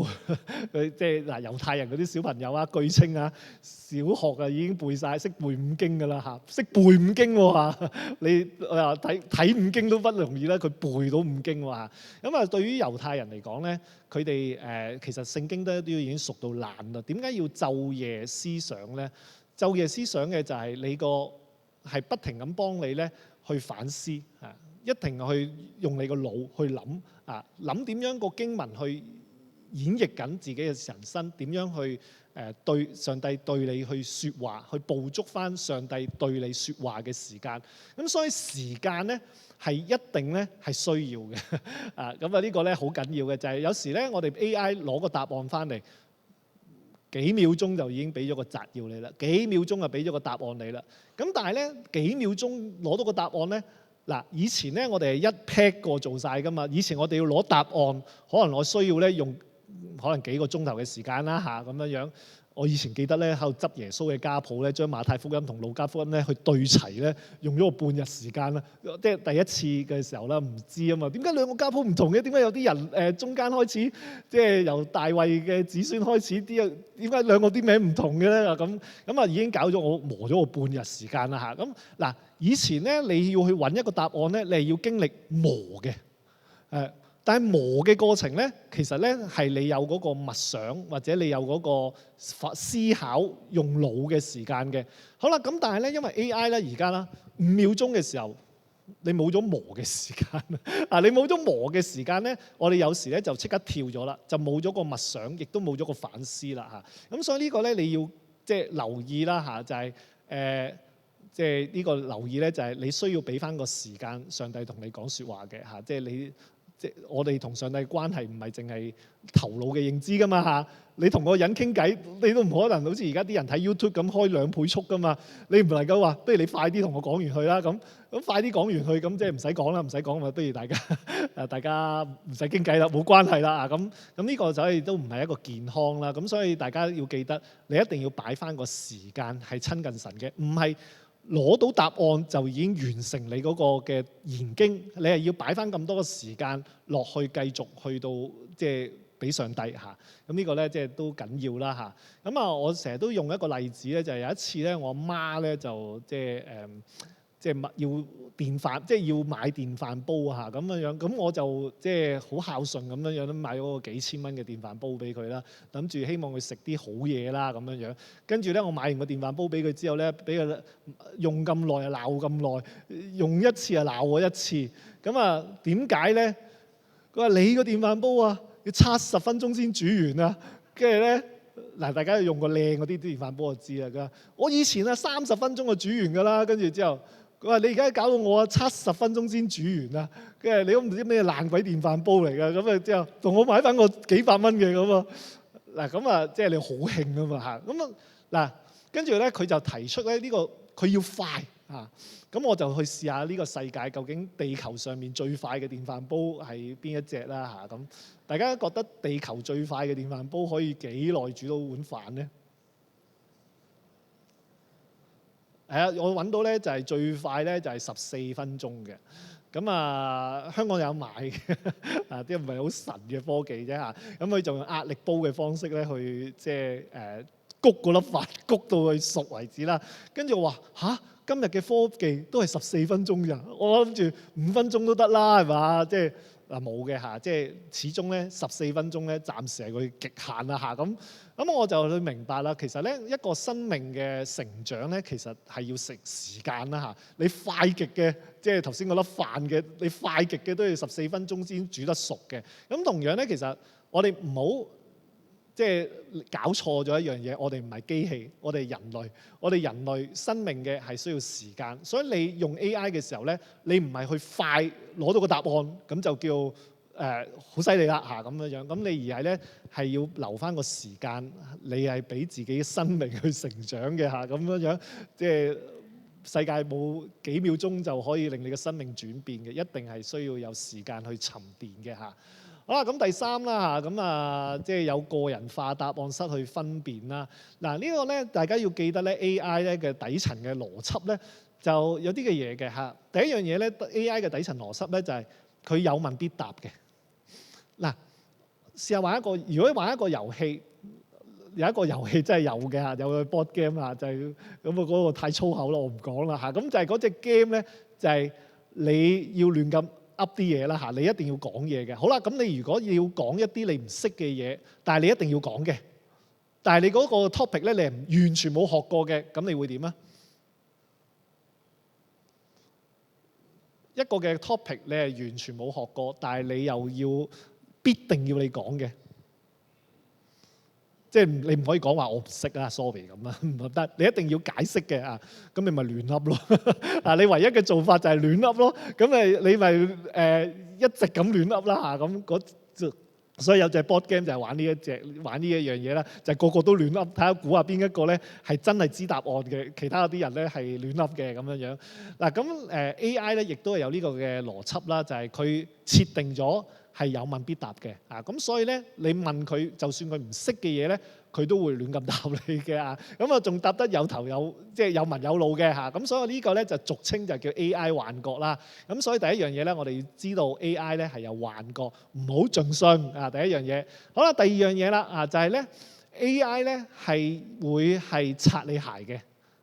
佢即係嗱猶太人嗰啲小朋友啊，據稱啊，小學啊已經背晒，識背五經㗎啦嚇，識背五經喎嚇。你話睇五經都不容易啦，佢背到五經喎嚇。咁啊，對於猶太人嚟講咧，佢哋其實聖經都已經熟到爛啦。點解要晝夜思想咧？晝夜思想嘅就係你個係不停咁幫你咧去反思啊，一定去用你個腦去諗啊，諗點樣個經文去演繹緊自己嘅人生，點樣去對上帝對你去説話，去捕捉翻上帝對你説話嘅時間。咁所以時間咧係一定咧係需要嘅啊。咁啊呢個咧好緊要嘅就係有時咧我哋 AI 攞個答案翻嚟，幾秒鐘就已經俾咗個摘要你啦，幾秒鐘就俾咗個答案你啦。咁但係咧幾秒鐘攞到個答案咧，嗱以前咧我哋係一 pack 過做晒㗎嘛。以前我哋要攞答案，可能我需要咧用可能幾個鐘頭嘅時間啦嚇咁樣樣。我以前記得咧喺度執耶穌嘅家譜咧，將馬太福音同路加福音咧去對齊咧，用咗個半日時間啦。即係第一次嘅時候啦，唔知啊嘛，點解兩個家譜唔同嘅？點解有啲人中間開始即係由大衛嘅子孫開始啲，點解兩個啲名唔同嘅咧？咁啊已經搞咗我磨咗個半日時間啦嚇。咁嗱，以前咧你要去揾一個答案咧，你係要經歷磨嘅但係磨嘅過程咧，其實咧係你有嗰個默想，或者你有嗰個思考用腦嘅時間嘅。好啦，咁但係咧，因為 AI 咧而家啦5秒鐘嘅時候，你冇咗磨嘅時間啊！你冇咗磨嘅時間咧，我哋有時咧就即刻跳咗啦，就冇咗個默想，亦都冇咗個反思啦嚇。咁所以呢個咧你要即係留意啦嚇，就係即係呢個留意咧就係你需要俾翻個時間上帝同你講説話嘅嚇，即係你。即係我哋同上帝關係唔係淨係頭腦嘅認知㗎嘛嚇，你同個人傾偈，你都唔可能好似而家啲人睇 YouTube 咁開2倍速㗎嘛，你唔能夠話不如你快啲同我講完去啦咁快啲講完去咁即係唔使講啦，唔使講咪不如大家唔使傾偈啦，冇關係啦咁呢個所以都唔係一個健康啦，咁所以大家要記得你一定要擺翻個時間係親近神嘅，唔係攞到答案就已經完成你嗰個嘅研經，你係要擺翻咁多個時間落去，繼續去到即係俾上帝嚇。咁呢個咧即係都緊要啦嚇。咁我成日都用一個例子咧，就係有一次咧，我媽咧就即係要電飯，即係要買電飯煲嚇咁樣樣。咁我就即係好孝順咁樣樣，買咗個幾千蚊嘅電飯煲俾佢啦，諗住希望佢食啲好嘢啦咁樣樣。跟住咧，我買完個電飯煲俾佢之後咧，俾佢用咁耐啊鬧咁耐，用一次啊鬧我一次。咁啊點解咧？佢話你個電飯煲啊要70分鐘先煮完啊，跟住咧嗱，大家用個靚嗰啲電飯煲就知啦。佢話：我以前啊30分鐘就煮完㗎啦，跟住之後佢話：你而家搞到我70分鐘先煮完啊！跟住你都唔知咩爛鬼電飯煲嚟㗎。咁啊之後同我買翻個幾百蚊嘅咁啊。嗱咁啊，即係你好興啊嘛嚇。咁啊嗱，跟住咧佢就提出咧呢個佢要快啊。咁我就去試下呢個世界究竟地球上面最快嘅電飯煲係邊一隻啦嚇。咁大家覺得地球最快嘅電飯煲可以幾耐煮到碗飯呢？係啊，我揾到咧就係最快咧就係14分鐘嘅。咁啊，香港有賣嘅啊，啲唔係好神嘅科技啫嚇。咁佢就用壓力煲嘅方式咧去即係谷嗰粒飯谷到佢熟為止啦。跟住我話嚇，今日嘅科技都係14分鐘咋，我諗住5分鐘都得啦，係嘛？即係嗱冇嘅嚇，即係始終咧14分鐘咧暫時係佢極限啦嚇。咁我就去明白啦，其實咧一個生命嘅成長咧，其實係要食時間啦嚇。你快極嘅，即係頭先嗰粒飯嘅，你快極嘅都要14分鐘先煮得熟嘅。咁同樣咧，其實我哋唔好即係搞錯咗一樣嘢，我哋唔係機器，我哋人類，我哋人類生命嘅係需要時間。所以你用 AI 嘅時候咧，你唔係去快攞到個答案，咁就叫好犀利啦嚇咁樣樣。咁你而係咧係要留翻個時間，你係俾自己生命去成長嘅嚇咁樣樣。即係世界冇幾秒鐘就可以令你嘅生命轉變嘅，一定係需要有時間去沉澱嘅嚇。好啦，咁第三啦嚇，咁啊即係有個人化答案失去分辨啦。嗱呢個咧，大家要記得咧 AI 咧嘅底層嘅邏輯咧，就有啲嘅嘢嘅嚇。第一樣嘢咧 ，AI 嘅底層邏輯咧就係佢有問必答嘅。嗱，試下玩一個，如果玩一個遊戲，有一個遊戲真係有嘅嚇，有個 board game 啊，就係咁啊嗰個太粗口啦，我唔講啦嚇。咁就係嗰隻 game 咧，就係你要亂咁噏啲嘢啦嚇，你一定要講嘢嘅。好啦，咁你如果要講一啲你唔識嘅嘢，但係你一定要講嘅，但係你嗰個 topic 咧，你係完全冇學過嘅，咁你會點啊？一個嘅 topic 你係完全冇學過，但係你又要必定要你講嘅，即係你唔可以講話我唔識啊 ，sorry 咁啊，唔得，你一定要解釋嘅啊，咁你咪亂噏咯啊！你唯一嘅做法就係亂噏咯，咁你咪一直咁亂噏啦嚇，咁所以有隻 board game 就係玩呢一樣嘢啦，就係個個都亂噏，睇下估下邊一個咧係真係知答案嘅，其他嗰啲人咧係亂噏嘅咁樣樣。嗱咁AI 咧亦都係有呢個嘅邏輯啦，就係佢設定咗係有問必答嘅啊，咁所以咧你問佢，就算佢唔識嘅嘢咧，佢都會亂咁答你嘅啊，咁啊仲答得有頭有即係有文有路嘅嚇，咁所以呢個咧就俗稱就叫 AI 幻覺啦。咁所以第一樣嘢咧，我哋要知道 AI 咧係有幻覺，唔好盡信啊！第一樣嘢，好啦，第二樣嘢啦啊，就係咧 AI 咧係會係擦你鞋嘅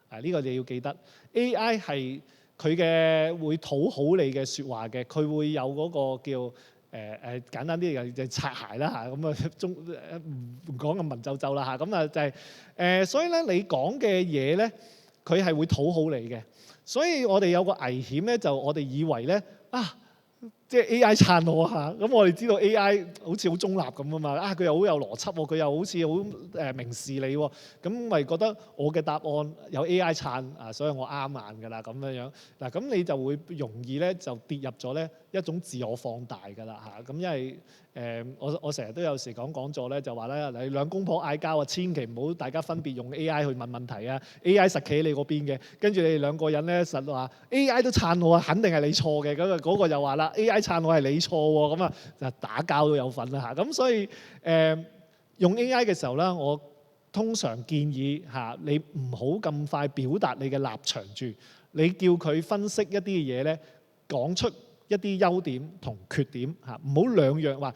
啊，呢個你要記得 AI 係佢嘅會討好你嘅説話嘅，佢會有嗰個叫簡單啲就擦鞋啦嚇，咁啊唔講咁文縐縐啦嚇，咁啊就係所以咧你講嘅嘢咧，佢係會討好你嘅，所以我哋有個危險咧，就我哋以為咧啊，即係 AI 撐我嚇，咁我哋知道 AI 好似好中立咁啊嘛，啊佢又好有邏輯喎，佢又好似好明事理喎，咁咪覺得我嘅答案有 AI 撐啊，所以我啱硬㗎啦咁樣樣。嗱咁你就會容易咧就跌入咗咧一種自我放大㗎啦嚇，咁因為我成日都有時講座咧，就話咧你兩公婆嗌交啊，千祈唔好大家分別用 AI 去問問題啊 ，AI 實企喺你嗰邊嘅，跟住你哋兩個人咧實話 AI 都撐我啊，肯定係你錯嘅，咁啊嗰個又話啦 AI 撐我係你錯喎，咁啊就打交都有份啦嚇，咁所以用 AI 嘅時候咧，我通常建議嚇你唔好咁快表達你嘅立場住，你叫佢分析一啲嘢咧，講出一啲優點同缺點嚇，唔好兩樣話，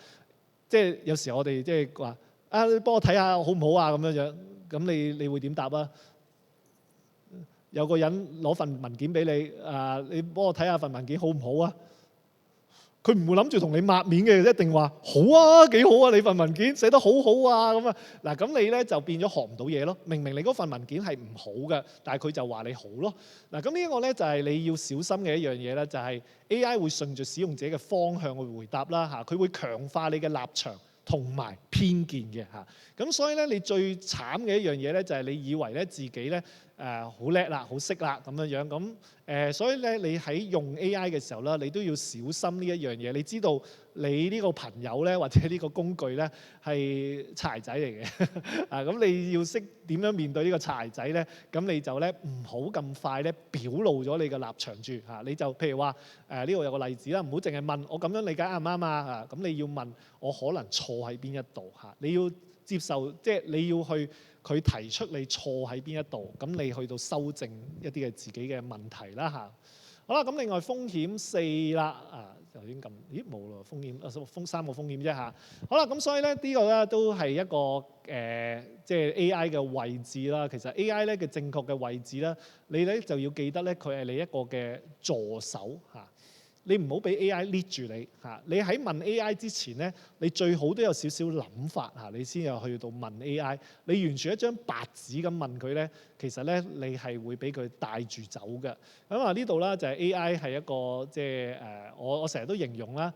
即係有時我哋即係話啊，你幫我睇下好唔好啊咁樣樣，咁你會點答啊？有個人攞份文件俾你啊，你幫我睇下份文件好唔好啊？佢唔會諗住同你抹面嘅，一定話好啊，幾好啊！你份文件寫得好好啊，咁啊嗱，咁你咧就變咗學唔到嘢咯。明明你嗰份文件係唔好嘅，但係佢就話你好咯。嗱，咁呢一個咧就係你要小心嘅一樣嘢咧，就係 AI 會順住使用者嘅方向去回答啦嚇，佢會強化你嘅立場同埋偏見嘅嚇。咁所以咧，你最慘嘅一樣嘢咧，就係你以為咧自己咧好叻啦、好識啦咁樣樣。咁所以咧，你喺用 AI 嘅時候咧，你都要小心呢一樣嘢。你知道你呢個朋友咧，或者呢個工具咧係柴仔嚟嘅啊，咁你要識點樣面對呢個柴仔咧？咁你就咧唔好咁快咧表露咗你嘅立場住嚇。你就譬如話呢度有個例子啦，唔好淨係問我咁樣理解啱唔啱啊？咁你要問我可能錯喺邊一度嚇，你要接受即係你要去佢提出你錯喺邊一度，咁你去到修正一啲嘅自己嘅問題啦嚇。好啦，咁另外風險4啦頭先咁，咦冇咯，風險3個風險啫嚇。好啦，咁所以咧呢個咧都係一個即係 AI 嘅位置啦。其實 AI 咧嘅正確嘅位置咧，你咧就要記得咧佢係你一個嘅助手嚇。你唔好俾 AI lead 住你嚇。你喺問 AI 之前咧，你最好都有少少諗法嚇，你先有去到問 AI。你完全一張白紙咁問佢咧，其實咧你係會俾佢帶住走嘅。咁呢度啦就係 AI 係一個即係我成日都形容啦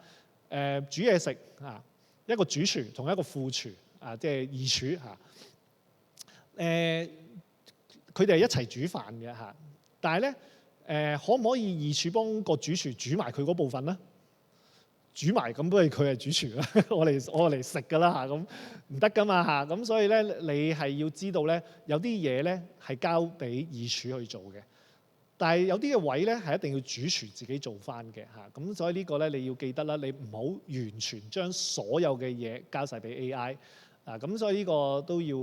煮嘢食嚇，一個主廚同一個副廚即係二廚嚇。佢哋係一齊煮飯嘅嚇，但係咧。可唔可以二廚幫個主廚煮埋佢嗰部分咧？煮埋咁不如佢係主廚啦，我嚟食㗎啦嚇，咁唔得㗎嘛嚇，咁所以咧你係要知道咧，有啲嘢咧係交俾二廚去做嘅，但係有啲嘅位咧係一定要主廚自己做翻嘅嚇，咁所以呢個咧你要記得啦，你唔好完全將所有嘅嘢交晒俾 AI 咁所以呢個都要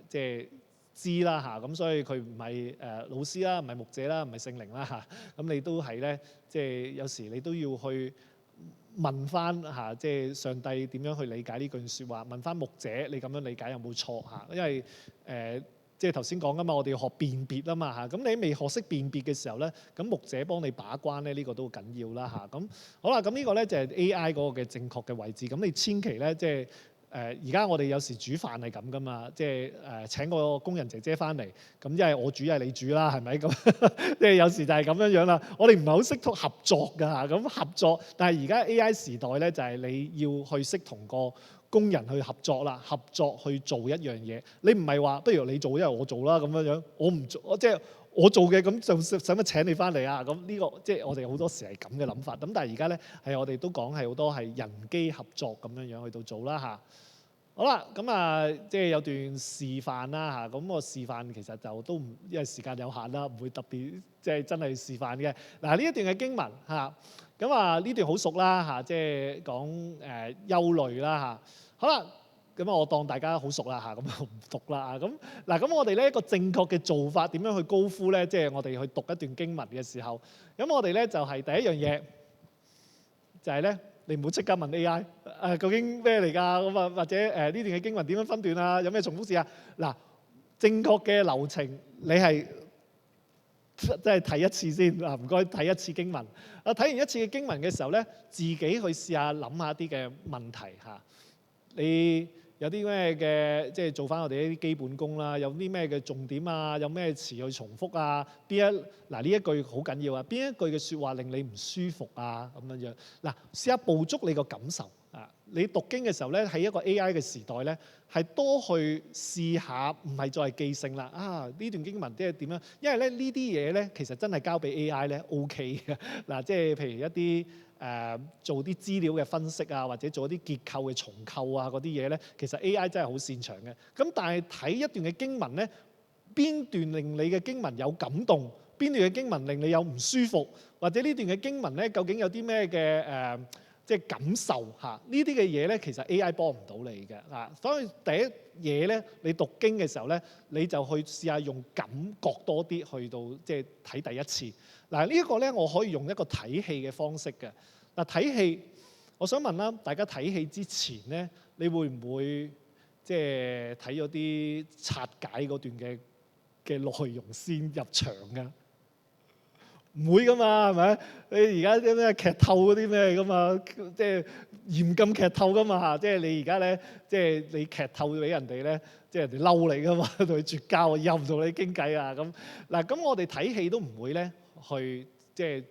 即係。知啦嚇，咁所以佢唔係老師啦，唔係牧者啦，唔係聖靈啦嚇，咁你都係咧，即係有時你都要去問翻嚇，即係上帝點樣去理解呢句説話？問翻牧者，你咁樣理解有冇錯嚇？因為即係頭先講噶嘛，我哋要學辨別啊嘛嚇，咁你未學識辨別嘅時候咧，咁牧者幫你把關咧，呢個都好緊要啦嚇。咁好啦，咁呢個咧就係 AI 嗰個嘅正確嘅位置，咁你千祈咧即係。而家我哋有時煮飯係咁噶嘛，即係請個工人姐姐翻嚟，咁一係我煮一係你煮啦，係咪咁？即係有時就係咁樣樣啦。我哋唔係好識同合作㗎嚇，咁合作，但係而家 AI 時代咧就係你要去識同個工人去合作啦，合作去做一樣嘢。你唔係話不如你做，因為我做啦咁樣樣，我唔做，即係我做嘅，咁就使乜請你翻嚟啊？咁呢個即係我哋好多時係咁嘅諗法。咁但係而家咧係我哋都講係好多係人機合作咁樣樣去到做啦嚇。好啦，咁即係有段示範啦嚇，咁個示範其實就都唔，因為時間有限啦，唔會特別即係真係示範嘅。嗱呢一段嘅經文嚇，咁呢段好熟啦嚇，即係講憂慮啦嚇。好啦，咁我當大家好熟啦嚇，咁我唔讀啦嚇。咁我哋咧一個正確嘅做法點樣去高呼咧？即係我哋去讀一段經文嘅時候，咁我哋咧就係第一樣嘢就係咧。你唔好即刻問 AI 究竟咩嚟㗎？咁或者呢段嘅經文點樣分段啊？有咩重複事啊？嗱，正確嘅流程你係即係睇一次先嗱，唔該睇一次經文。睇完一次嘅經文嘅時候咧，自己去試下諗下啲嘅問題嚇。你有啲咩嘅即係做翻我哋一啲基本功啦？有啲咩嘅重點啊？有咩詞去重複啊？嗱呢一句好緊要啊！邊一句嘅説話令你唔舒服啊？咁樣樣嗱，試下捕捉你個感受啊！你讀經嘅時候咧，喺一個 AI 嘅時代咧，係多去試下，唔係再係記性啦。呢段經文即係點樣？因為咧呢啲嘢咧，其實真係交俾 AI 咧 OK 嘅嗱，即係譬如一啲。做啲資料嘅分析啊，或者做一啲結構嘅重構啊，嗰啲嘢咧，其實 AI 真係好擅長嘅。咁但係睇一段嘅經文咧，邊段令你嘅經文有感動，邊段嘅經文令你有唔舒服，或者呢段嘅經文咧，究竟有啲咩嘅即係感受嚇？呢啲嘅嘢咧，其實 AI 幫唔到你嘅啊。所以第一嘢咧，你讀經嘅時候咧，你就去試下用感覺多啲去到即係睇第一次。嗱呢一個咧，我可以用一個睇戲嘅方式嘅。嗱睇戲，我想問啦，大家睇戲之前咧，你會唔會即係睇咗啲拆解嗰段嘅內容先入場㗎？唔會㗎嘛，係咪？你而家啲咩劇透嗰啲咩㗎嘛，即係嚴禁劇透㗎嘛嚇。即係你而家咧，即係你劇透俾人哋咧，即係人哋嬲你㗎嘛，同佢絕交，以後唔同你傾偈啊咁。嗱咁我哋睇戲都唔會咧去即係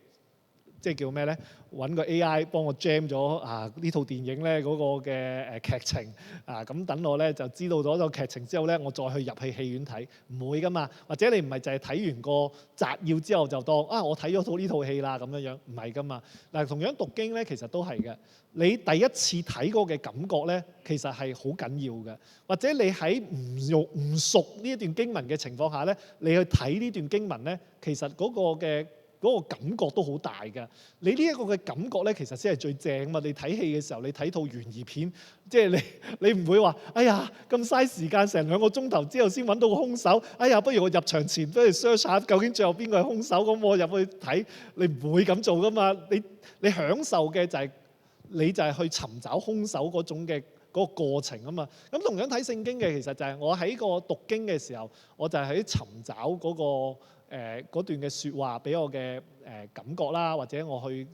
即係叫咩咧？揾個 AI 幫我 jam 咗呢套電影咧嗰個嘅劇情咁等我咧就知道咗個劇情之後咧，我再去入去戲院睇，唔會噶嘛。或者你唔係淨係睇完個摘要之後就當我睇咗呢套戲啦咁樣樣，唔係噶嘛。嗱，同樣讀經咧其實都係嘅。你第一次睇嗰個嘅感覺咧，其實係好緊要嘅。或者你喺唔熟呢一段經文嘅情況下咧，你去睇呢段經文咧，其實嗰個感覺都好大㗎。你呢一個嘅感覺咧，其實先係最正嘛。你睇戲嘅時候，你睇套懸疑片，即係你唔會話，哎呀咁嘥時間成2個鐘頭之後先揾到個兇手。哎呀，不如我入場前不如 search 下究竟最後邊個係兇手，咁我入去睇。你唔會咁做噶嘛。你享受嘅就係你就係去尋找兇手嗰種嘅嗰個過程啊嘛。咁同樣睇聖經嘅，其實就係我喺個讀經嘅時候，我就係喺尋找嗰段嘅説話俾我嘅感覺啦，或者我去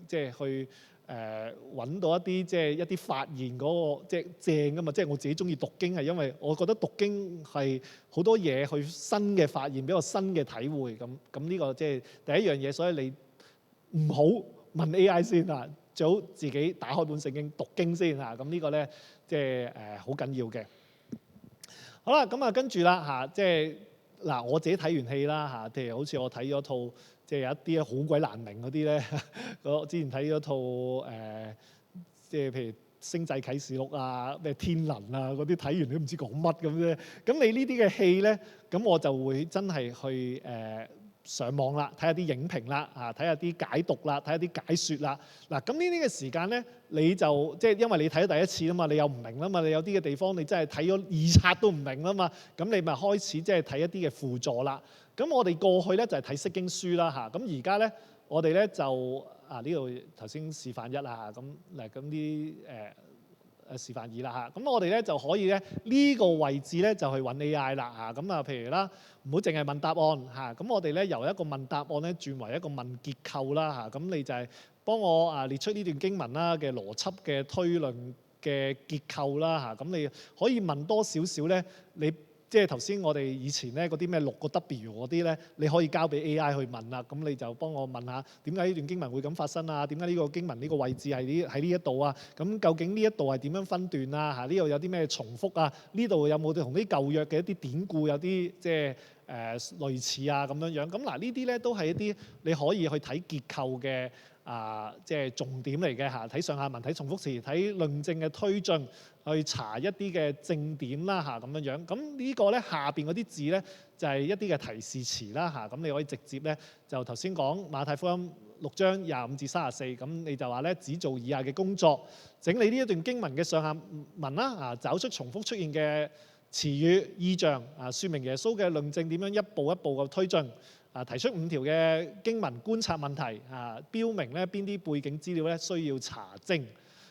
揾到一啲發現嗰個即係正噶嘛。即係我自己中意讀經係因為我覺得讀經係好多嘢去新嘅發現，俾我新嘅體會咁呢個即係第一樣嘢。所以你唔好問 AI 先啊，最好自己打開本聖經讀經先啊。咁呢個咧即係好緊要嘅。好啦，咁跟住啦即係。嗱，我自己睇完戲啦譬如好似我睇咗套即係有一啲好鬼難明嗰啲咧，我之前睇咗套即係譬如《星際啟示錄》啊、咩天能啊嗰啲，睇完都唔知講乜咁啫。咁你呢啲嘅戲咧，咁我就會真係去上網啦，睇下啲影評啦，睇下啲解讀啦，睇下啲解説啦。嗱，咁呢啲嘅時間咧，你就即係因為你睇咗第一次啦嘛，你又唔明啦嘛，你有啲嘅地方你真係睇咗2刷都唔明啦嘛，咁你咪開始即係睇一啲嘅輔助啦。咁我哋過去咧就係睇釋經書啦咁而家咧我哋咧就呢度頭先示範1啦咁嗱咁啲示範2啦咁我哋咧就可以咧呢個位置咧就去揾 AI 啦咁譬如啦，唔好淨係問答案咁我哋咧由一個問答案咧轉為一個問結構啦咁你就係幫我列出呢段經文啦嘅邏輯嘅推論嘅結構啦咁你可以問多少少咧，你即係頭先我哋以前咧嗰啲咩6個 W 嗰啲咧，你可以交俾 AI 去問啦。咁你就幫我問下點解呢段經文會咁發生啊？點解呢個經文呢個位置係喺呢一度啊？咁究竟呢一度係點樣分段啊？呢度有啲咩重複啊？呢度有冇同啲舊約嘅一啲典故有啲即係類似啊咁樣樣？咁嗱呢啲咧都係一啲你可以去睇結構嘅即係重點嚟嘅睇上下文、睇重複詞、睇論證嘅推進。去查一啲嘅正點啦咁樣樣，咁呢個咧下邊嗰啲字咧就係一啲嘅提示詞啦咁你可以直接咧就頭先講馬太福音6章25至34，咁你就話咧只做以下嘅工作，整理呢一段經文嘅上下文啦找出重複出現嘅詞語、意象説明耶穌嘅論證點樣一步一步嘅推進提出5條嘅經文觀察問題標明咧邊啲背景資料咧需要查證。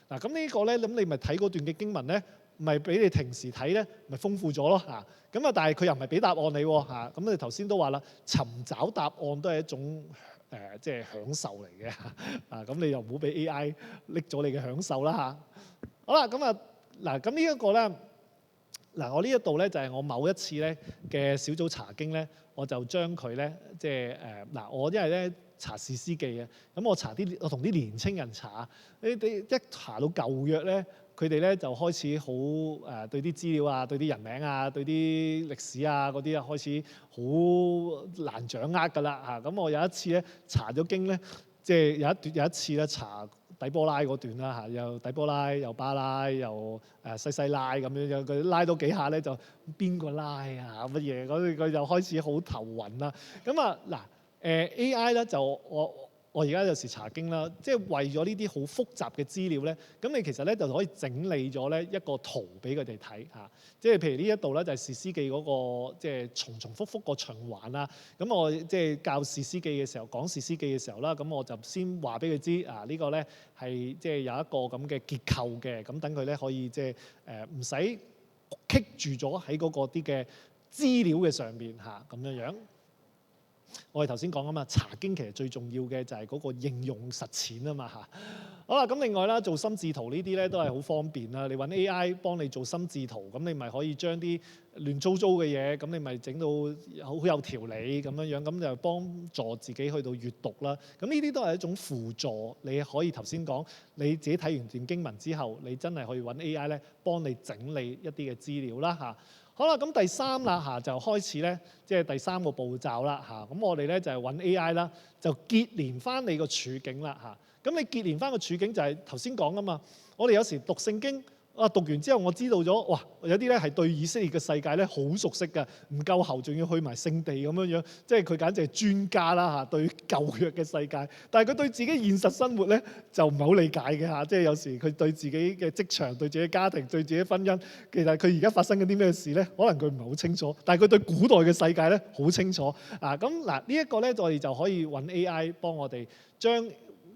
嗱咁呢個咧，咁你咪睇嗰段嘅經文咧，咪比你平時睇咧，咪豐富咗咯咁但係佢又唔係俾答案你喎咁你頭先都話啦，尋找答案都係一種即係享受嚟嘅咁你又唔好俾 AI 拎咗你嘅享受啦好啦，咁嗱，咁呢一個咧，我呢一度咧就係我某一次咧嘅小組查經咧，我就將佢咧即係我因為咧。查士師記啊，咁我同啲年青人查，你一查到舊約咧，佢哋咧就開始好對啲資料啊、對啲人名啊、對啲歷史啊嗰啲開始好難掌握㗎啦咁我有一次咧查咗經咧，即係有一次咧查底波拉嗰段啦又底波拉又巴拉又西西拉咁樣，佢拉多幾下咧就邊個拉啊乜嘢，佢就開始好頭暈啦。咁嗱。AI 咧就我而家有時查經啦，即係為咗呢啲好複雜嘅資料咧，咁你其實咧就可以整理咗咧一個圖俾佢哋睇即係譬如呢一度咧就係士師記嗰個即係重重複複個循環啦。咁我即係教士師記嘅時候講士師記嘅時候啦，咁我就先話俾佢知呢個咧係即係有一個咁嘅結構嘅，咁等佢咧可以即係唔使棘住咗喺嗰個啲嘅資料嘅上面咁樣樣。我哋頭先講啊嘛，查經其實最重要嘅就係嗰個應用實踐啊嘛嚇。好啦，咁另外啦，做心智圖呢啲咧都係好方便啦。你揾 AI 幫你做心智圖，咁你咪可以將啲亂糟糟嘅嘢，咁你咪整到好有條理咁樣樣，咁就幫助自己去到閱讀啦。咁呢啲都係一種輔助，你可以頭先講你自己睇完段經文之後，你真係可以揾 AI 咧幫你整理一啲嘅資料啦嚇。好啦，咁第三啦嚇就開始咧，即係第三個步驟啦嚇。咁我哋咧就係揾 AI 啦，就結連翻你個處境啦嚇。咁你結連翻個處境就係頭先講啊嘛。我哋有時讀聖經啊，讀完之後我知道咗，哇！有啲咧係對以色列嘅世界咧好熟悉㗎，唔夠喉仲要去埋聖地咁樣樣，即係佢簡直係專家啦嚇，對舊約嘅世界。但係佢對自己現實生活咧就唔係好理解嘅嚇，即係有時佢對自己嘅職場、對自己家庭、對自己婚姻，其實佢而家發生緊啲咩事咧，可能佢唔係好清楚，但係佢對古代嘅世界咧好清楚啊。咁嗱呢一個咧，我哋就可以揾 AI 幫我哋將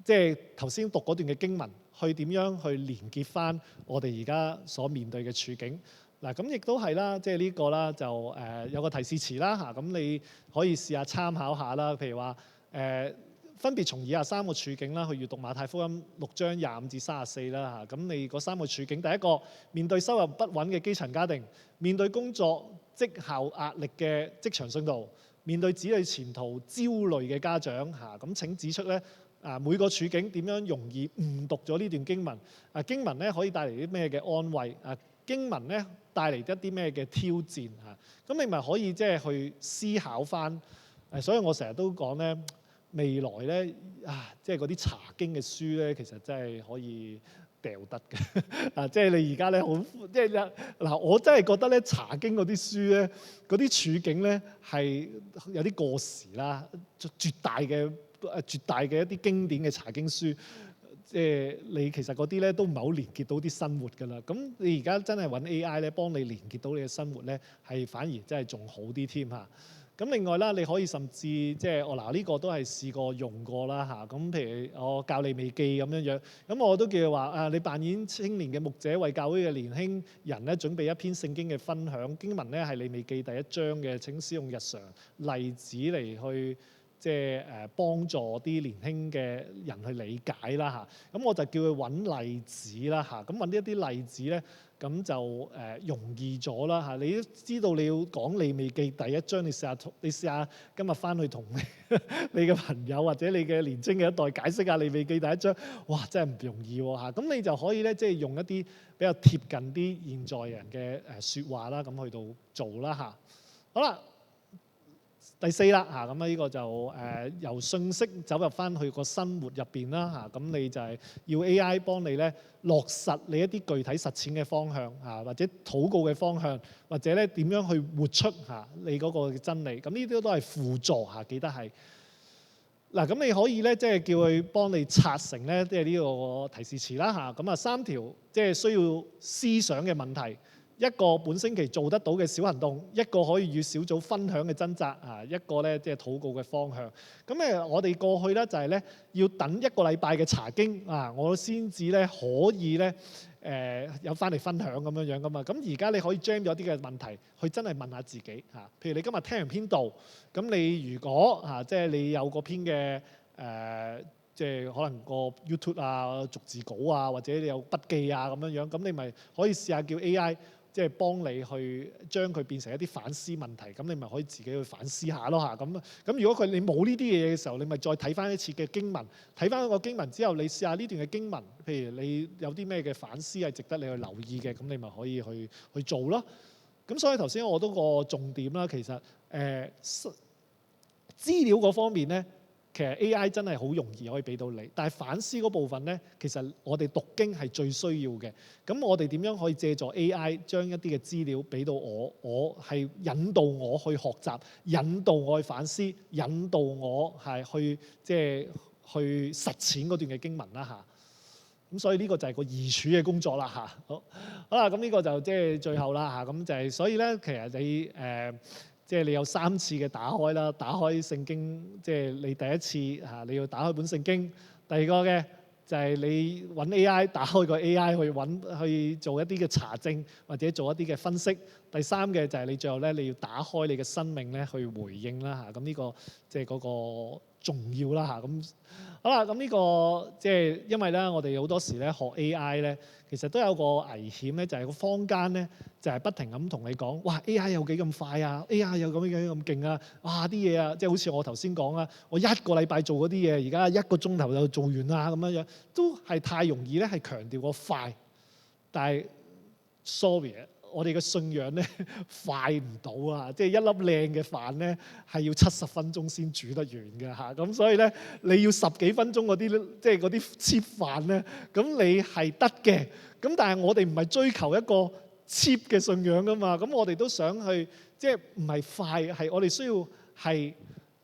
即係頭先讀嗰段嘅經文，去點樣去連結翻我哋而家所面對嘅處境嗱，咁亦都係啦，即係呢個啦就有個提示詞啦嚇，咁你可以試下參考下啦，譬如話分別從以下三個處境啦去閱讀馬太福音6章25至34啦嚇，咁你嗰三個處境，第一個面對收入不穩嘅基層家庭，面對工作績效壓力嘅職場信徒，面對子女前途焦慮嘅家長嚇，咁請指出咧。每個處境點樣容易誤讀咗呢段經文？經文咧可以帶嚟啲咩嘅安慰？經文咧帶嚟一啲咩嘅挑戰嚇？咁你咪可以即係去思考翻。所以我成日都講咧，未來咧即係嗰啲查經嘅書咧，其實真係可以掉得嘅。即係你而家咧好，即係嗱，我真係覺得咧查經嗰啲書咧，嗰啲處境咧係有啲過時啦，絕大嘅一啲經典嘅查經書，即係你其實嗰啲咧都唔係好連結到啲生活㗎啦。咁你而家真係揾 AI 咧幫你連結到你嘅生活咧，係反而真係仲好啲添嚇。咁另外啦，你可以甚至即係我嗱呢個都係試過用過啦嚇。咁譬如我教利未記咁樣樣，咁我都叫佢話你扮演青年嘅牧者，為教會嘅年輕人咧準備一篇聖經嘅分享。經文咧係利未記第1章嘅，請使用日常例子嚟去。即係幫助啲年輕嘅人去理解啦嚇，咁我就叫佢揾例子啦嚇，咁揾一啲例子咧，咁就容易咗啦嚇。你都知道你要講利未記第1章，你試下今日翻去同你嘅朋友或者你嘅年青嘅一代解釋下利未記第1章，哇真係唔容易喎嚇。咁你就可以咧即係用一啲比較貼近啲現在人嘅説話啦，咁去到做啦嚇。好啦。第4啦嚇，咁呢個就由信息走入翻去個生活入邊啦嚇，咁你就係要 AI 幫你咧落實你一啲具體實踐嘅方向嚇，或者禱告嘅方向，或者咧點樣去活出嚇你嗰個真理，咁呢啲都係輔助嚇，記得係嗱，咁你可以咧即係叫佢幫你拆成咧即係呢個提示詞啦嚇，咁3條即係需要思想嘅問題。一個本星期做得到嘅小行動，一個可以與小組分享嘅掙扎啊，一個咧即係禱告嘅方向。咁我哋過去咧就係咧要等1個禮拜嘅查經啊，我先至咧可以咧有翻嚟分享咁樣樣噶嘛。咁而家你可以 jam 咗啲嘅問題，去真係問下自己嚇。譬如你今日聽完篇道，咁你如果即係你有嗰篇嘅即係可能個 YouTube 啊、逐字稿啊，或者你有筆記啊咁樣樣，咁你咪可以試下叫 AI。即係幫你去將佢變成一啲反思問題，咁你咪可以自己去反思下咯嚇。咁如果你冇呢啲嘢嘅時候，你咪再睇翻一次嘅經文，睇翻個經文之後，你試下呢段嘅經文，譬如你有啲咩嘅反思係值得你去留意嘅，咁你咪可以去做咯。咁所以頭先我都個重點啦，其實資料嗰方面咧。其實 AI 真係好容易可以俾到你，但係反思嗰部分咧，其實我哋讀經係最需要嘅。咁我哋點樣可以借助 AI 將一啲嘅資料俾到我係引導我去學習，引導我去反思，引導我係去即係去實踐嗰段嘅經文啦嚇。咁所以呢個就係個移處嘅工作啦嚇。好啦，咁呢個就即係最後啦嚇。咁就係所以咧，其實你即係你有3次嘅打開啦，打開聖經，即係你第一次嚇，你要打開本聖經。第二個嘅就係你揾 AI，打開個 AI 去做一啲嘅查證或者做一啲嘅分析。第三嘅就係你最後咧，你要打開你嘅生命咧去回應啦嚇。咁呢個即係嗰個重要啦嚇。咁好啦，咁呢個即係因為咧，我哋好多時咧學 AI 咧，其實都有個危險咧，就係個坊間咧就係不停咁同你講，哇 AI 有幾咁快啊 ，AI 有咁樣咁勁啊，哇啲嘢啊，即係好似我頭先講啦，我一個禮拜做嗰啲嘢，而家一個鐘頭就做完啦咁樣樣，都係太容易咧，係強調個快，但係 sorry 啊。我哋嘅信仰咧快唔到啊！即係一粒靚嘅飯咧係要70分鐘先煮得完嘅嚇，咁所以咧你要10幾分鐘嗰啲即係嗰啲 cheap 飯咧，咁你係得嘅。咁但係我哋唔係追求一個 cheap 嘅信仰噶嘛，咁我哋都想去即係唔係快，係我哋需要係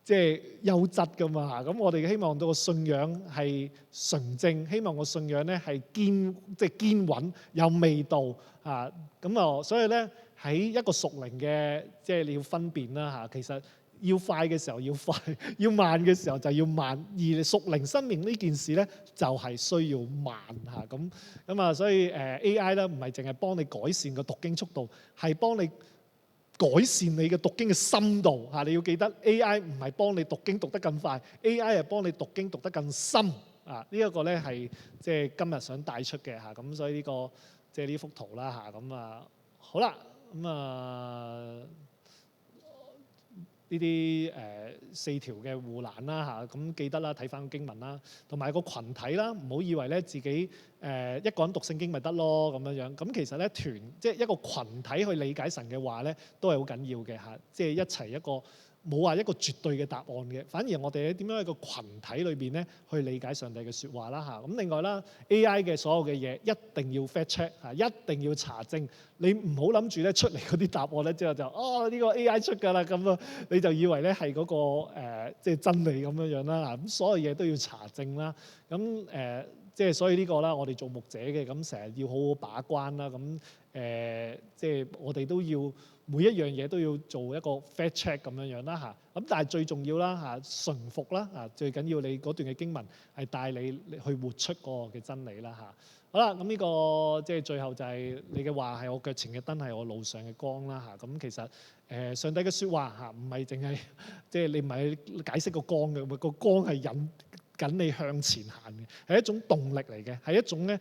即係優質噶嘛。咁我哋希望到個信仰係純正，希望個信仰咧係堅即係堅穩有味道。啊，咁啊，所以咧喺一個屬靈嘅，即係你要分辨啦嚇。其實要快嘅時候要快，要慢嘅時候就要慢。而屬靈生命呢件事咧，就係需要慢嚇。咁啊，所以AI 咧唔係淨係幫你改善個讀經速度，係幫你改善你嘅讀經嘅深度嚇。你要記得 AI 唔係幫你讀經讀得更快，AI 係幫你讀經讀得更深啊。呢一個咧係即係今日想帶出嘅嚇。咁所以呢個。即係呢幅圖啦嚇，咁啊好啦，咁啊呢啲4條嘅護欄啦嚇，咁記得啦，睇翻經文啦，同埋個群體啦，唔好以為咧自己一個人讀聖經咪得咯咁樣樣。咁其實咧即係一個群體去理解神嘅話咧，都係好緊要嘅嚇。即係一齊一個。冇話一個絕對嘅答案嘅，反而我哋點樣喺個群體裏邊咧去理解上帝嘅説話啦嚇。咁另外啦 ，AI 嘅所有嘅嘢一定要 fact check 嚇，一定要查證。你唔好諗住咧出嚟嗰啲答案咧之後就呢個 AI 出㗎啦咁啊，你就以為咧係嗰個即係真理咁樣樣啦。咁所有嘢都要查證啦。咁即係所以呢個啦，我哋做牧者嘅咁成日要好好把關啦。咁即係我哋都要。每一樣嘢都要做一個 fact check 咁樣樣啦嚇，咁但係最重要啦嚇，順服啦嚇，最緊要你嗰段嘅經文係帶你去活出嗰個嘅真理啦嚇。好啦，咁呢個即係最後就係你嘅話係我腳前嘅燈，係我路上嘅光啦嚇。咁其實上帝嘅説話嚇唔係淨係即係你唔係解釋個光嘅，個光係引緊你向前行嘅，係一種動力嚟嘅，係一種咧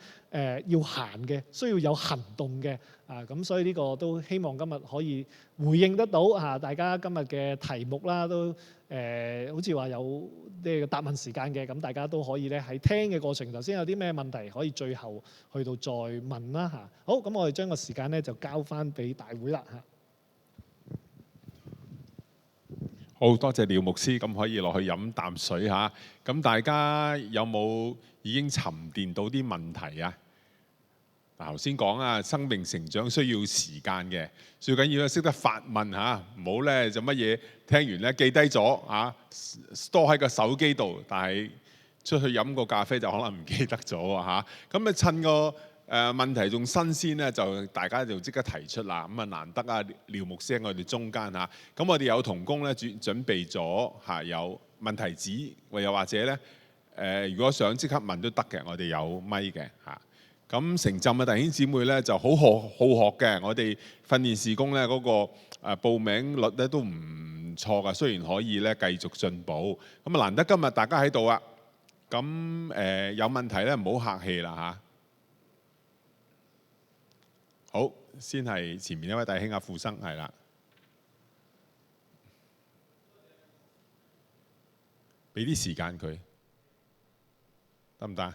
要行嘅，需要有行動嘅啊。咁所以呢個都希望今日可以回應得到嚇大家今日嘅題目啦，都好似話有啲答問時間嘅，咁大家都可以咧喺聽嘅過程頭先有啲咩問題可以最後去到再問啦嚇。好，咁我哋將個時間咧就交翻俾大會啦嚇。好多謝廖牧師，咁可以落去飲啖水嚇。咁大家有冇已經沉澱到啲問題啊？嗱，頭先講啊，生命成長需要時間嘅，最緊要咧識得發問嚇，唔好咧就乜嘢聽完咧記低咗嚇，store 喺個手機度，但係出去飲個咖啡就可能唔記得咗啊嚇。咁啊趁個問題仲新鮮咧，就大家就即刻提出啦。咁啊難得啊，廖牧師喺我哋中間嚇。咁我哋有同工咧準備咗嚇有問題紙，又或者咧如果想即刻問都得嘅，我哋有咪嘅嚇。咁成浸嘅弟兄姊妹咧就好學嘅，我哋訓練事工咧嗰個報名率咧都唔錯噶，雖然可以咧繼續進步。咁啊難得今日大家喺度啊，咁有問題咧唔好客氣啦嚇。好，先係前面一位弟兄阿傅生，係啦，俾啲時間佢得唔得？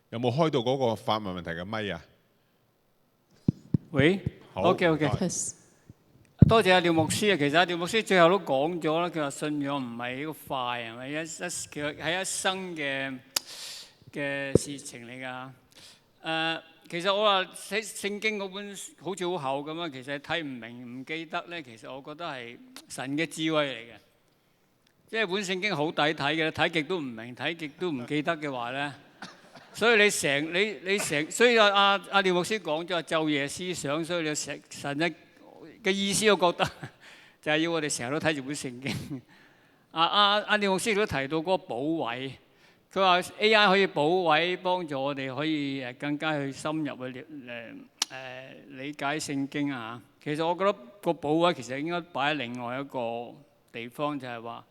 有冇開到嗰個發問問題嘅咪啊？喂，好 OK，多謝阿廖牧師啊。其實阿廖牧師最後都講咗啦，佢話信仰唔係呢個快，係咪其實係一生嘅事情嚟㗎。其實我話睇聖經嗰本好似好厚咁啊，其實睇唔明唔記得咧，其實我覺得係神嘅智慧嚟嘅。即係本聖經好抵睇嘅，睇極都唔明，睇極都唔記得嘅話咧，所以你成，所以阿廖牧師講咗晝夜思想，所以你神嘅意思，我覺得就係要我哋成日都睇住本聖經。阿廖牧師都提到嗰個補位。佢話 AI 可以補位，幫助我哋可以更加去深入去理解聖經啊！其實我覺得個寶位其實應該擺喺另外一個地方，就係話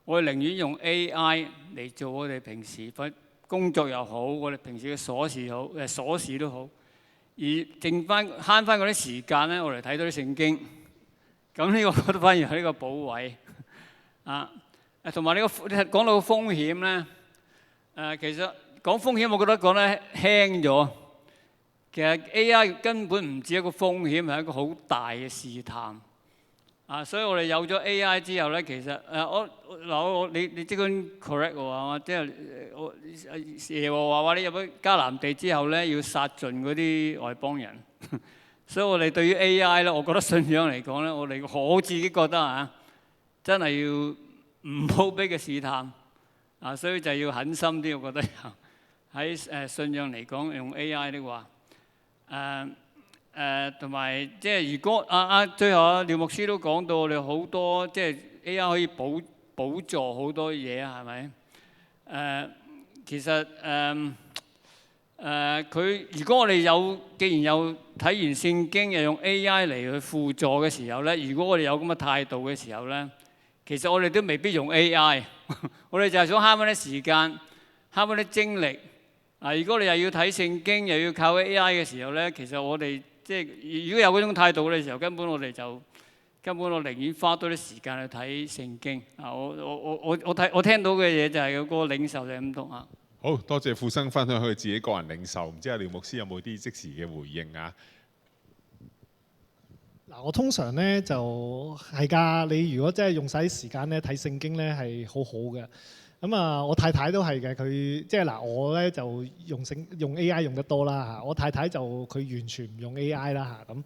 我哋寧願用 AI 嚟做我哋平時份工作又好，我哋平時嘅瑣事都好，而剩翻慳翻嗰啲時間咧，我哋睇到啲聖經。咁呢個我覺得反而係呢個寶位啊。同埋呢個講到風險咧，其實講風險，我覺得講得輕咗。其實 AI 根本唔止一個風險，係一個好大嘅試探。所以我哋有咗 AI 之後咧，其實你即管 correct 我啊，即係耶和華話你入咗迦南地之後咧，要殺盡嗰啲外邦人。所以我哋對於 AI 咧，我覺得信仰嚟講咧，我自己覺得真係要唔好俾佢試探所以就要狠心啲，我覺得喺信仰嚟講用 AI 的話，同埋即係如果最後廖牧師都講到我哋好多即係 AI 可以補助好多嘢係咪？其實佢如果我哋既然有睇完聖經又用 AI 嚟去輔助嘅時候咧，如果我哋有咁嘅態度嘅時候咧，其實我哋都未必用 AI， 我哋就係想慳翻啲時間，慳翻啲精力。如果你又要睇聖經又要靠 AI 嘅時候咧，其實我哋即係如果有嗰種態度嘅時候，根本我寧願花多啲時間去睇聖經。我聽到嘅嘢就係嗰個領袖就係咁講。好多謝富生分享佢自己個人領受，唔知阿廖牧師有冇啲即時嘅回應啊？嗱，我通常咧就係㗎，你如果真係用晒啲時間咧睇聖經咧係好好嘅。咁我太太都係嘅，佢即係嗱，我咧就用 AI 用得多啦嚇，我太太就佢完全唔用 AI 啦嚇咁。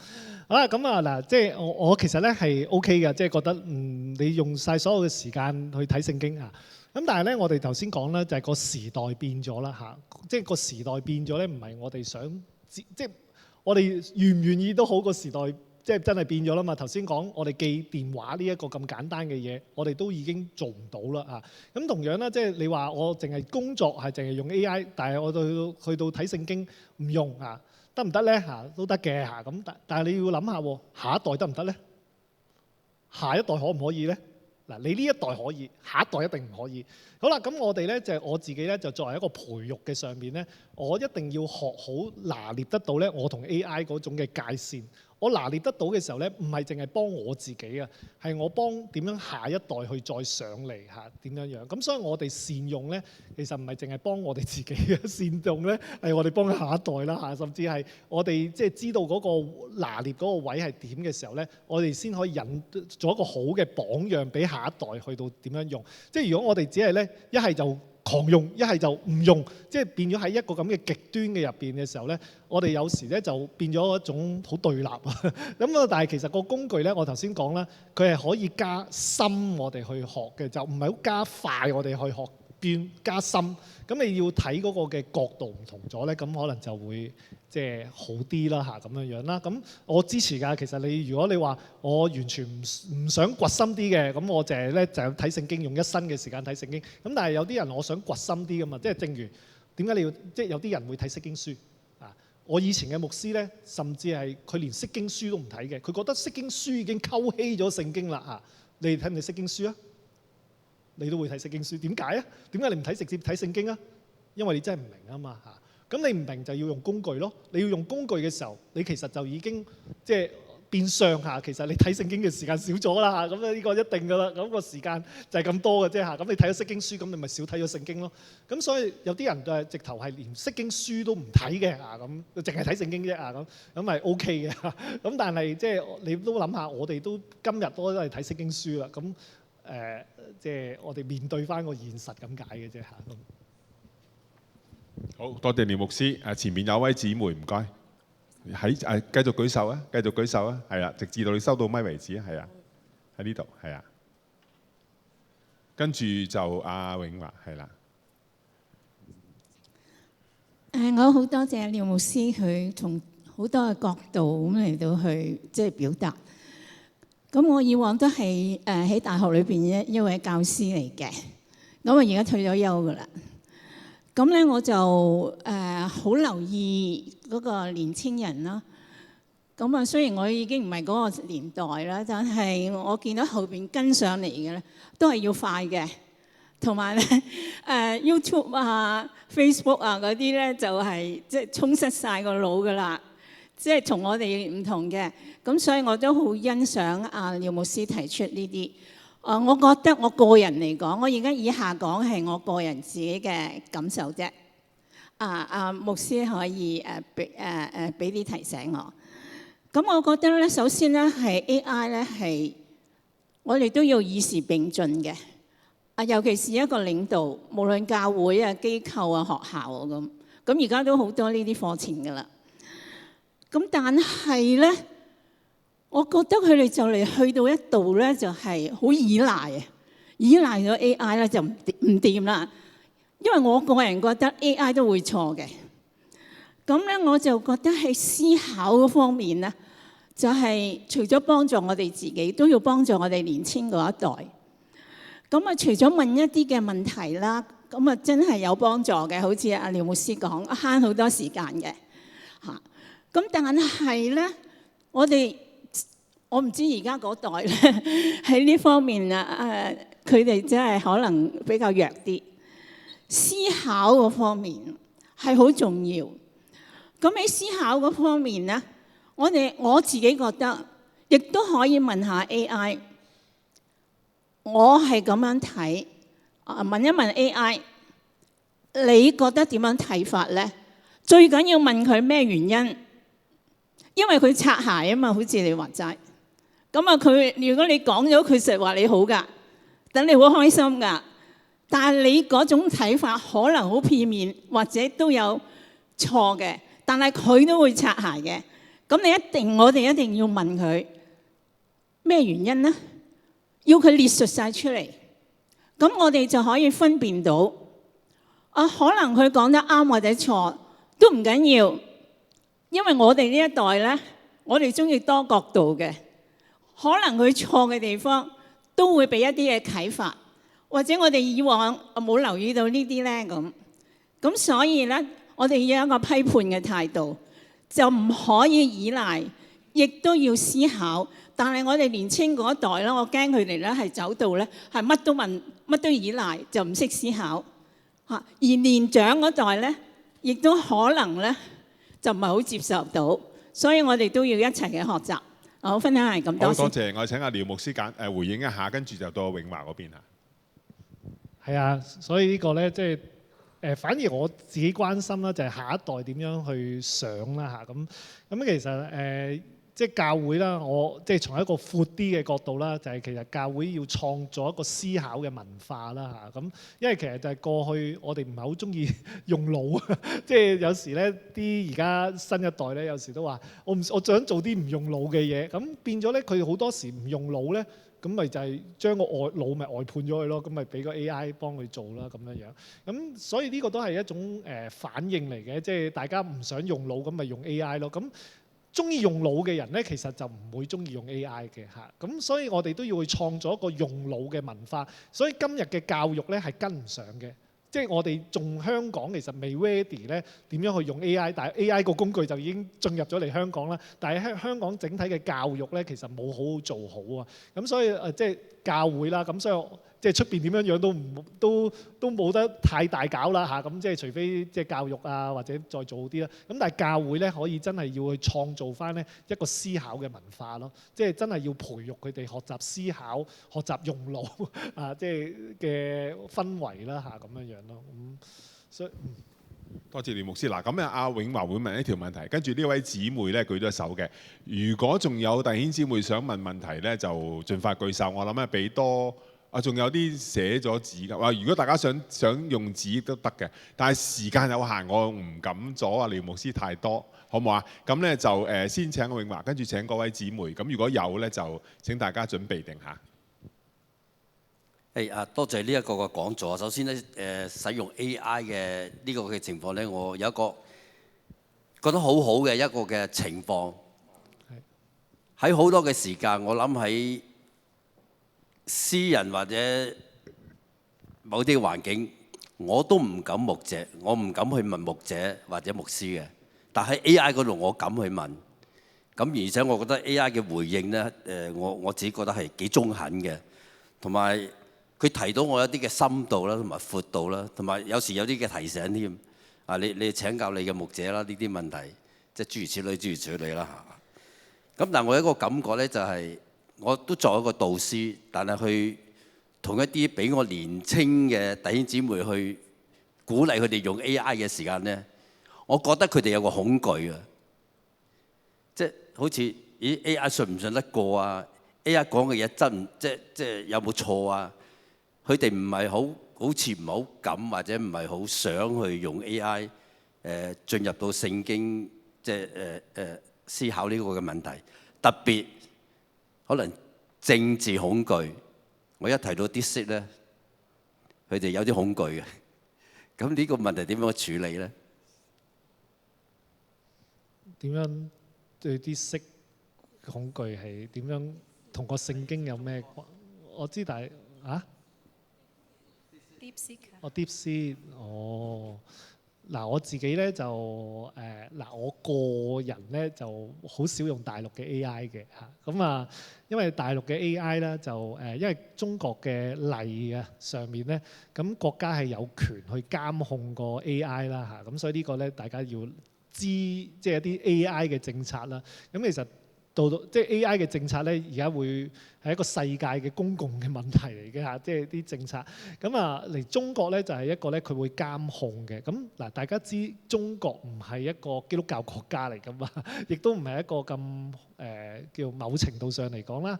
好啦，咁嗱，即係我其實咧係 OK 嘅，即係覺得你用晒所有嘅時間去睇聖經啊。咁但係咧，我哋頭先講咧就係個時代變咗啦嚇，即係個時代變咗咧，唔係我哋想即係我哋願唔願意都好，個時代即係真係變咗啦嘛。頭先講我哋記電話呢一個咁簡單嘅嘢，我哋都已經做唔到啦嚇。咁同樣咧，即係你話我淨係工作係淨係用 AI， 但係我去到睇聖經唔用嚇，得唔得咧嚇？都得嘅嚇。咁但係你要諗下喎，下一代得唔得咧？下一代可唔可以咧？嗱，你呢一代可以，下一代一定唔可以。好啦，咁我哋咧就我自己咧就作為一個培育嘅上面咧，我一定要學好拿捏得到咧我同 AI 嗰種嘅界線。我拿捏得到嘅時候咧，唔係淨係幫我自己啊，係我幫點樣下一代去再上嚟嚇點樣樣。咁所以我哋善用咧，其實唔係淨係幫我哋自己嘅，善用咧係我哋幫下一代啦嚇，甚至係我哋即係知道嗰個拿捏嗰個位係點嘅時候咧，我哋先可以做一個好嘅榜樣俾下一代去到點樣用。即係如果我哋只係咧一係就狂用，一係就唔用，即係變咗喺一個咁嘅極端嘅入邊嘅時候咧，我哋有時咧就變咗一種好對立啊。咁但係其實個工具咧，我頭先講啦，佢係可以加深我哋去學嘅，就唔係好加快我哋去學，變加深。咁你要睇嗰個嘅角度唔同咗咧，咁可能就會即係好啲啦嚇咁樣樣啦。咁我支持㗎。其實如果你話我完全唔想掘深啲嘅，咁我淨係咧就睇聖經，用一生嘅時間睇聖經。咁但係有啲人我想掘深啲㗎嘛，即係正如點解你要即係有啲人會睇釋經書啊？我以前嘅牧師咧，甚至係佢連釋經書都唔睇嘅，佢覺得釋經書已經溝稀咗聖經啦嚇。你睇唔睇釋經書啊？你都會睇釋經書，點解啊？點解你唔睇直接睇聖經啊？因為你真係唔明啊嘛嚇。咁你唔明就要用工具咯。你要用工具嘅時候，你其實就已經即係變相嚇。其實你睇聖經嘅時間少咗啦嚇。咁呢個一定噶啦。咁個時間就係咁多嘅啫嚇。咁你睇咗釋經書，咁你咪少睇咗聖經咯。咁所以有啲人就係直頭係連釋經書都唔睇嘅嚇。咁淨係睇聖經啫嚇。咁咪 OK 嘅。咁但係即係你都諗下，我哋都今日都係睇釋經書啦。咁即係我哋面對翻個現實咁解嘅啫嚇。好多謝廖牧師。前面有位姊妹唔該，繼續舉手啊，繼續舉手啊，係啦，直至到你收到咪為止啊，係啊，喺呢度係啊。跟住就阿永華係啦。我好多謝廖牧師，佢從好多嘅角度咁嚟到去即係表達。咁我以往都係喺大學裏邊一位教師嚟嘅，咁我而家退咗休噶啦。咁咧我就好留意嗰個年青人啦。咁啊，雖然我已經唔係嗰個年代啦，但係我見到後邊跟上嚟嘅咧，都係要快嘅。同埋咧，YouTube 啊、Facebook 啊嗰啲咧，就係即係充塞晒個腦噶啦，即係同我哋唔同嘅。咁所以我都好欣賞廖牧師提出呢啲。我覺得我個人嚟講，我而家以下講係我個人自己嘅感受啫。牧師可以俾啲提醒我。咁我覺得咧，首先咧係 AI 咧係我哋都要與時並進嘅。尤其是一個領導，無論教會啊、機構啊、學校啊咁而家都好多呢啲課程㗎啦。咁但係咧，我覺得佢哋就嚟去到一度咧，就係好依賴咗 AI 咧就唔掂啦。因為我個人覺得 AI 都會錯嘅。咁咧我就覺得喺思考嗰方面咧，就係除咗幫助我哋自己，都要幫助我哋年青嗰一代。咁啊，除咗問一啲嘅問題啦，咁啊真係有幫助嘅，好似廖牧師講，慳好多時間嘅嚇。咁但係咧，我唔知而家嗰代咧喺呢方面佢哋真係可能比較弱啲。思考嗰方面係好重要。咁喺思考嗰方面咧，我自己覺得亦都可以問下 AI。我係咁樣睇，問一問 AI， 你覺得點樣睇法咧？最緊要問佢咩原因，因為佢擦鞋啊嘛，好似你話齋。咁啊，如果你講咗，佢實話你好噶，等你好開心噶。但係你嗰種睇法可能好片面，或者都有錯嘅，但係佢都會擦鞋嘅。咁我哋一定要問佢咩原因咧？要佢列述晒出嚟，咁我哋就可以分辨到，可能佢講得啱或者錯都唔緊要，因為我哋呢一代咧，我哋中意多角度嘅，可能佢錯嘅地方都會俾一啲嘅啟發，或者我哋以往冇留意到呢啲咧咁所以咧，我哋要有一個批判嘅態度，就唔可以依賴，亦都要思考。但係我哋年青嗰一代咧，我驚佢哋咧係走到咧係乜都問、乜都依賴，就唔識思考嚇。而年長嗰代咧，亦都可能咧就唔係好接受到，所以我哋都要一齊嘅學習。我分享係咁多先。好多謝，我請阿廖牧師回應一下，跟住就到永華嗰邊啦。係啊，所以呢個咧即係反而我自己關心啦，就係下一代點樣去想啦嚇。咁其實即係教會啦，我即係從一個闊啲嘅角度啦，就係其實教會要創造一個思考嘅文化啦嚇。咁因為其實就係過去我哋唔係好中意用腦，即係有時咧啲而家新一代咧，有時都話我想做啲唔用腦嘅嘢，咁變咗咧佢好多時唔用腦咧，咁咪就係將個腦咪外判咗佢咯，咁咪俾個 AI 幫佢做啦咁樣樣。咁所以呢個都係一種反應嚟嘅，即係大家唔想用腦，咁咪用 AI 咯。咁中意用腦嘅人咧，其實就唔會中意用 AI 嘅嚇。咁所以我哋都要去創造一個用腦嘅文化。所以今日嘅教育咧係跟唔上嘅，即係我哋仲香港其實未 ready 咧點樣去用 AI， 但係 AI 個工具就已經進入咗嚟香港啦。但係香港整體嘅教育咧其實冇好好做好啊。咁所以即係教會啦，咁所以即係出邊點樣都冇得太大搞啦嚇。咁即係除非即係教育啊或者再做好啲啦。咁但係教會咧可以真係要去創造翻咧一個思考嘅文化咯。即係真係要培育佢哋學習思考、學習用腦啊，即係嘅氛圍啦嚇咁樣樣咯。所以多謝廖牧師。嗱，咁阿永華會問一條問題，跟住呢位姊妹咧舉咗手嘅。如果仲有弟兄姊妹想問問題咧，就盡快舉手。我諗咧俾多仲有啲寫咗紙㗎。如果大家想用紙都得嘅，但係時間有限，我唔敢阻阿廖牧師太多，好唔好啊？咁咧就先請永華，跟住請各位姊妹。咁如果有咧，就請大家準備定下。多謝呢一個嘅講座。首先咧，使用 AI 嘅呢個嘅情況咧，我有一個覺得好好嘅一個嘅情況。喺好多嘅時間，我諗喺私人或者某啲環境，我都唔敢牧者，我唔敢去問牧者或者牧師嘅。但喺 AI 嗰度，我敢去問。咁而且我覺得 AI 嘅回應咧，我自己覺得係幾中肯嘅，同埋佢提到我一啲嘅深度啦，同埋闊度啦，同埋有時有啲嘅提醒添。啊，你請教你嘅牧者啦，呢啲問題即係諸如此類，諸如此類啦嚇。咁但係我有一個感覺咧，就係我都作為一個導師，但係去同一啲比我年青嘅弟兄姊妹去鼓勵佢哋用 AI 嘅時間咧，我覺得佢哋有個恐懼啊，即係好似咦 AI 信唔信得過啊 ？AI 講嘅嘢真唔即有冇錯啊？佢哋唔係好似唔係好敢或者唔係好想去用 AI 進入到聖經即係思考呢個嘅問題，特別可能政治恐懼。我一提到啲息咧，佢哋有啲恐懼嘅。咁呢個問題點樣處理咧？點樣對啲息恐懼係點樣同個聖經有咩關？我知，但係DeepSeek 嗱我自己咧就我個人咧就好少用大陸嘅 AI 嘅嚇，咁啊，因為大陸嘅 AI 咧就因為中國嘅例啊上面咧，咁國家係有權去監控個 AI 啦嚇，咁所以呢個咧大家要知即係一啲 AI 嘅政策啦，咁其實到即係 AI 嘅政策咧，而家會係一個世界嘅公共嘅問題嚟嘅嚇，即係啲政策。咁啊嚟中國咧就係一個咧佢會監控嘅。咁嗱，大家知中國唔係一個基督教國家嚟噶嘛，亦都唔係一個咁叫某程度上嚟講啦，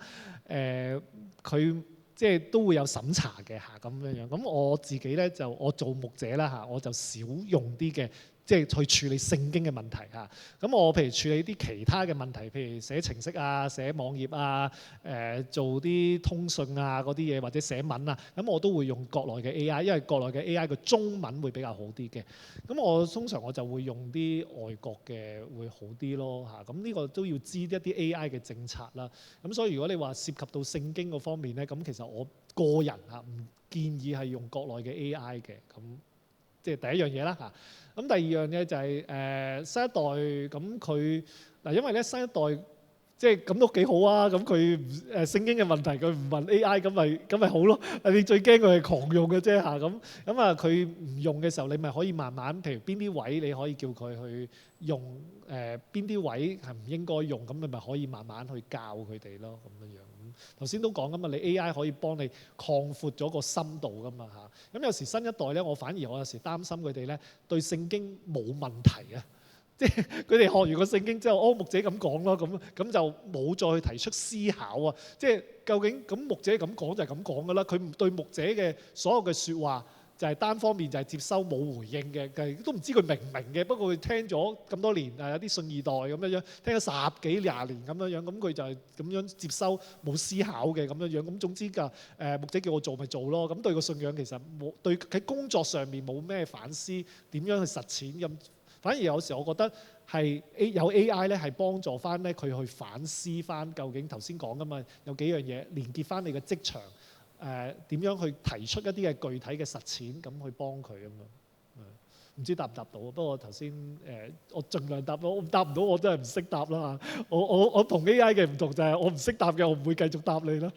佢即係都會有審查嘅嚇咁樣樣。咁我自己咧就我做牧者啦嚇，我就少用啲嘅。即係去處理聖經嘅問題嚇，咁我譬如處理啲其他嘅問題，譬如寫程式啊、寫網頁啊、做啲通訊啊嗰啲嘢，或者寫文啊，咁我都會用國內嘅 AI，因為國內嘅 AI 嘅中文會比較好啲嘅。咁我通常我就會用啲外國嘅會好啲咯嚇。咁呢個都要知一啲 AI 嘅政策啦。咁所以如果你話涉及到聖經嗰方面咧，咁其實我個人嚇唔建議係用國內嘅 AI 嘅。咁即係第一樣嘢啦嚇。咁第二樣嘢就係新一代咁佢嗱，因為咧新一代即係咁都幾好啊。咁佢聖經嘅問題佢唔問 AI，咁咪好咯。你最驚佢係狂用嘅啫嚇。咁啊佢唔用嘅時候，你咪可以慢慢，譬如邊啲位你可以叫佢去用，邊啲位係唔應該用，咁你咪可以慢慢去教佢哋咯咁樣樣。頭先都講㗎嘛，你 AI 可以幫你擴闊咗個深度㗎嘛嚇。咁有時新一代咧，我有時擔心佢哋咧對聖經冇問題啊，即係佢哋學完個聖經之後，牧者咁講咯，咁就冇再去提出思考啊。即係究竟咁牧者咁講就係咁講㗎啦，佢唔對牧者嘅所有嘅説話。就係單方面就係接收冇回應嘅，都唔知佢明唔明嘅。不過佢聽咗咁多年，有啲信二代咁樣樣，聽咗10幾20年咁樣樣，咁佢就係咁樣接收冇思考嘅咁樣樣。咁總之㗎，牧者叫我做咪做咯。咁對個信仰其實冇對喺工作上面冇咩反思，點樣去實踐咁。反而有時我覺得係有 AI 咧係幫助翻咧佢去反思翻究竟頭先講㗎嘛，有幾樣嘢連結翻你嘅職場。點樣去提出一啲嘅具體嘅實踐，咁去幫佢咁樣，唔知答唔答到？不過頭先我盡量答到，我答唔到我真係唔識答啦。我同 AI 嘅唔同就係我唔識答嘅，我唔會繼續答你啦。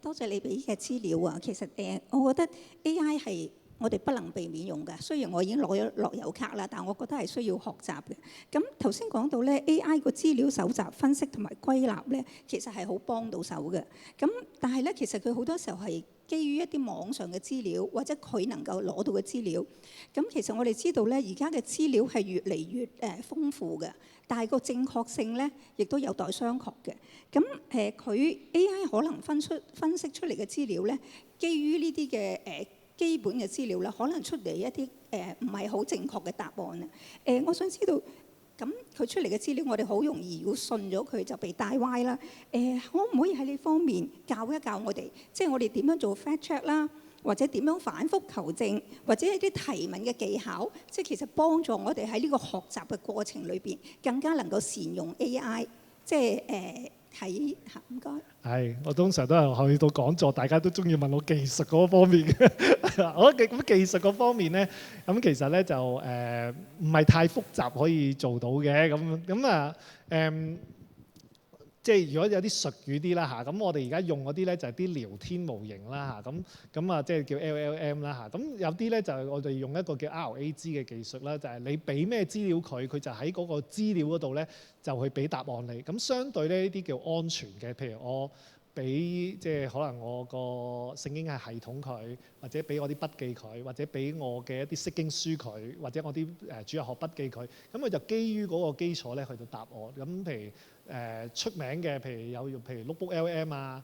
多謝你俾嘅資料啊。其實我覺得 AI 係我哋不能避免用嘅。雖然我已經攞咗樂悠卡啦，但我覺得係需要學習嘅。咁頭先講到咧 AI 個資料搜集、分析同埋歸納咧，其實係好幫到手嘅。咁但係咧，其實佢好多時候係基於一啲網上嘅資料，或者佢能夠攞到嘅資料。咁其實我哋知道咧，而家嘅資料係越嚟越豐富嘅，但係個正確性咧，亦都有待商榷嘅。咁佢 AI 可能分析出嚟嘅資料咧，基於呢啲嘅基本嘅資料啦，可能出嚟一啲唔係好正確嘅答案啊。我想知道，咁佢出嚟嘅資料，我哋好容易如果信咗佢就被帶歪啦。可唔可以喺呢方面教一教我哋，即係我哋點樣做 fact check 啦，或者點樣反覆求證，或者一啲提問嘅技巧，即係其實幫助我哋喺呢個學習嘅過程裏邊，更加能夠善用 AI，即係喺嚇，唔該。係，我通常都係去到講座，大家都中意問我技術嗰方面嘅。好嘅，咁技術嗰方面咧，咁其實咧就唔係太複雜可以做到嘅。咁啊即係如果有啲術語啲啦嚇，咁我哋而家用嗰啲咧就係啲聊天模型啦嚇，咁啊即係叫 LLM 啦嚇，咁有啲咧就係我哋用一個叫 RAG 嘅技術啦，就係你俾咩資料佢，佢就喺嗰個資料嗰度咧就去俾答案你。咁相對咧呢啲叫安全嘅，譬如我俾即係可能我個聖經嘅系統佢，或者俾我啲筆記佢，或者俾我嘅一啲釋經書佢，或者我啲主日學筆記佢，咁佢就基於嗰個基礎咧去到答案。咁譬如出名嘅，譬如有用譬如 Notebook LM 啊，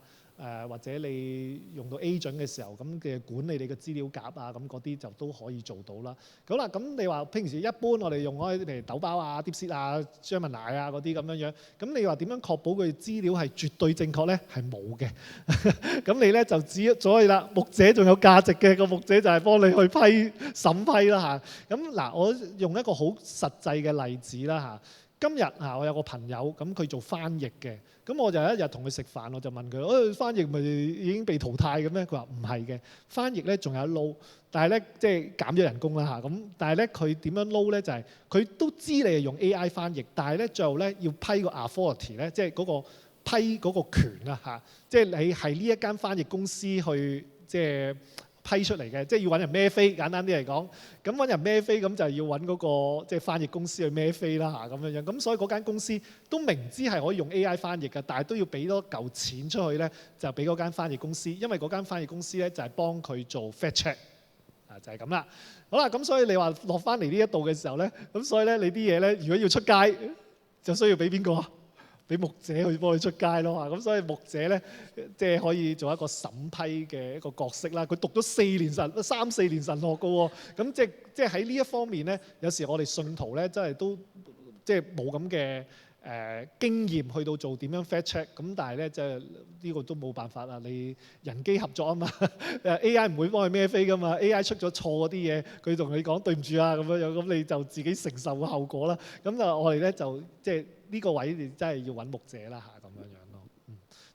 或者你用到 Agent 嘅時候，咁嘅管理你嘅資料夾啊，咁嗰啲就都可以做到啦。好啦，咁你話平時一般我哋用開譬如豆包啊、DeepSeek 啊、Gemini啊嗰啲咁樣樣，咁你話點樣確保佢資料係絕對正確咧？係冇嘅。咁你咧就只所以啦，牧者仲有價值嘅，個牧者就係幫你去審批啦嚇。咁嗱，我用一個好實際嘅例子啦嚇。今日我有個朋友，咁佢做翻譯嘅，咁我就一日同佢食飯，我就問佢：翻譯咪已經被淘汰嘅咩？佢話唔係嘅，翻譯咧仲有得撈，但係咧即係減咗人工啦嚇。咁但係咧佢點樣撈咧？就係佢都知你係用 AI 翻譯，但係咧最後咧要批個 authority 咧，即係嗰個批嗰個權啊嚇，即係你係呢一間翻譯公司去即係批出嚟嘅，即係要揾人孭飛。簡單啲嚟講，咁揾人孭飛咁就係要揾嗰個即係翻譯公司去孭飛啦嚇咁樣樣。咁所以嗰間公司都明知係可以用 AI 翻譯嘅，但係都要俾多嚿錢出去咧，就俾嗰間翻譯公司，因為嗰間翻譯公司咧就係幫佢做 fact check 啊，就係咁啦。好啦，咁所以你話落翻嚟呢一度嘅時候咧，咁所以咧你啲嘢咧，如果要出街，就需要俾邊個啊？俾牧者去幫佢出街咯嚇，咁所以牧者咧即係可以做一個審批嘅一個角色啦。佢讀咗3、4年神學嘅喎，咁即係喺呢一方面咧，有時我哋信徒咧真係都即係冇咁嘅經驗去到做點樣 fact check，咁但係咧即係呢個都冇辦法啦。你人機合作啊嘛，AI 唔會幫佢孭飛噶嘛。AI 出咗錯嗰啲嘢，佢同你講對唔住啊咁樣樣，咁你就自己承受個後果啦。咁就我哋咧就即係呢個位你真係要揾牧者啦嚇咁樣樣咯。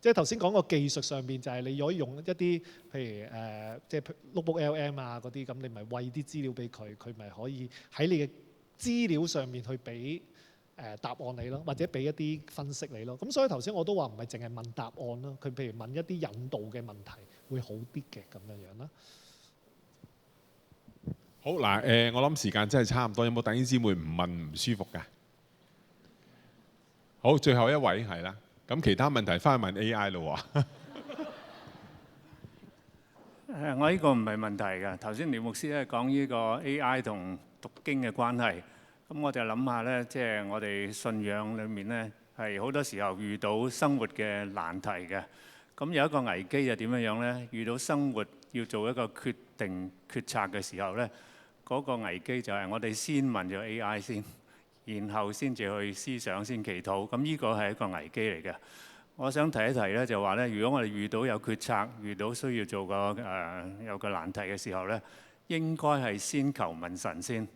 即係頭先講個技術上邊就係你可以用一啲譬如即係 Notebook LM 啊嗰啲，咁你咪餵啲資料俾佢，佢咪可以喺你嘅資料上面去俾答案你咯，或者俾一啲分析你咯。咁所以頭先我都話唔係淨係問答案咯，佢譬如問一啲引導嘅問題會好啲嘅咁樣樣啦。好嗱，我諗時間真係差唔多，有冇弟兄姊妹唔問唔舒服㗎？好，最後一位係啦，咁其他問題翻去問 AI 咯喎。我呢個唔係問題㗎。頭先廖牧師咧講呢個 AI 同讀經嘅關係，咁我就諗下咧，即係我哋信仰裏面咧，係好多時候遇到生活嘅難題嘅。咁有一個危機就點樣樣咧？遇到生活要做一個決策嘅時候咧，嗰個危機就係我哋先問咗 AI 先。然後先至去思想，先祈禱。咁呢個係一個危機嚟嘅。我想提一提咧，就話咧，如果我哋遇到有決策，遇到需要做有個難題嘅時候咧，應該係先求問神先，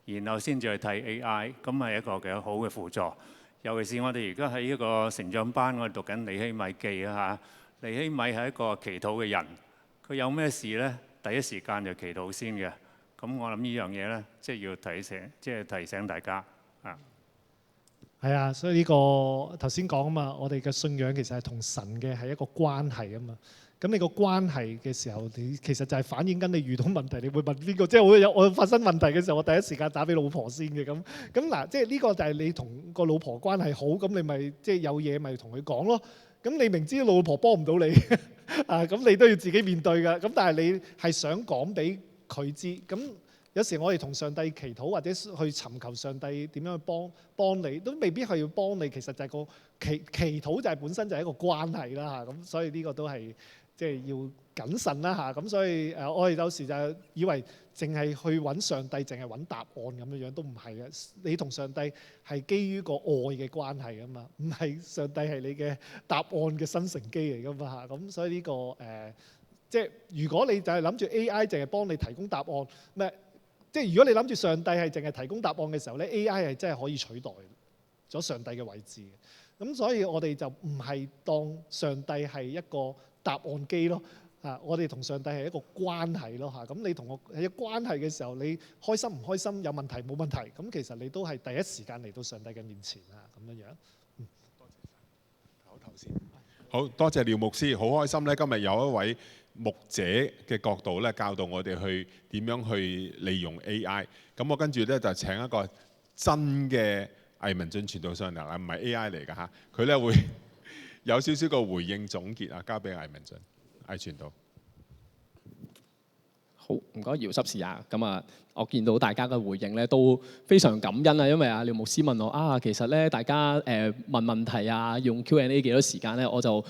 然後先至去睇 AI。咁係一個幾好嘅輔助。尤其是我哋而家喺一個成長班，我哋讀緊尼希米記啊嚇。尼希米係一個祈禱嘅人，佢有咩事咧，第一時間就祈禱先嘅。咁我諗呢樣嘢咧，即係要提醒大家。係啊，所以呢個頭先講啊嘛，我哋嘅信仰其實係同神嘅係一個關係啊嘛。咁你個關係嘅時候，你其實就係反映緊你遇到問題，你會問邊個？即係我發生問題嘅時候，我第一時間打俾老婆先嘅咁。咁嗱，即係呢個就係你同個老婆關係好，咁你咪即係有嘢咪同佢講咯。咁你明知老婆幫唔到你啊，咁你都要自己面對㗎。咁但係你係想講俾佢知咁。有時我哋同上帝祈禱或者去尋求上帝點樣去幫你，都未必係要幫你。其實就係個祈禱就係本身就係一個關係啦嚇。咁所以呢個都係即係要謹慎啦嚇。咁所以我哋有時就以為淨係去揾上帝，淨係揾答案咁樣樣都唔係嘅。你同上帝係基於個愛嘅關係啊嘛，唔係上帝係你嘅答案嘅生成機嚟噶嘛嚇。咁所以呢個即係如果你就係諗住 AI 淨係幫你提供答案咩？即係如果你諗住上帝係淨係提供答案嘅時候咧，AI 係真係可以取代咗上帝嘅位置嘅。咁所以我哋就唔係當上帝係一個答案機咯。我哋同上帝係一個關係咯嚇。咁你同我係一個關係嘅時候，你開心唔開心，有問題冇問題，咁其實你都係第一時間嚟到上帝嘅面前啊，咁樣樣。頭先好多謝廖牧師，好開心咧，今日有一位牧者嘅角度咧，教導我哋去點樣去利用 AI。咁我跟住咧就請一個真嘅藝文進傳道上嚟啦，唔係 AI 嚟㗎嚇。佢咧會有少少個回應總結啊，交俾藝文進藝傳道。好，唔該姚執事啊。咁啊，我見到大家嘅回應咧都非常感恩啊，因為啊廖牧師問我啊，其實咧大家問問題啊，用 Q&A 幾多時間咧，我就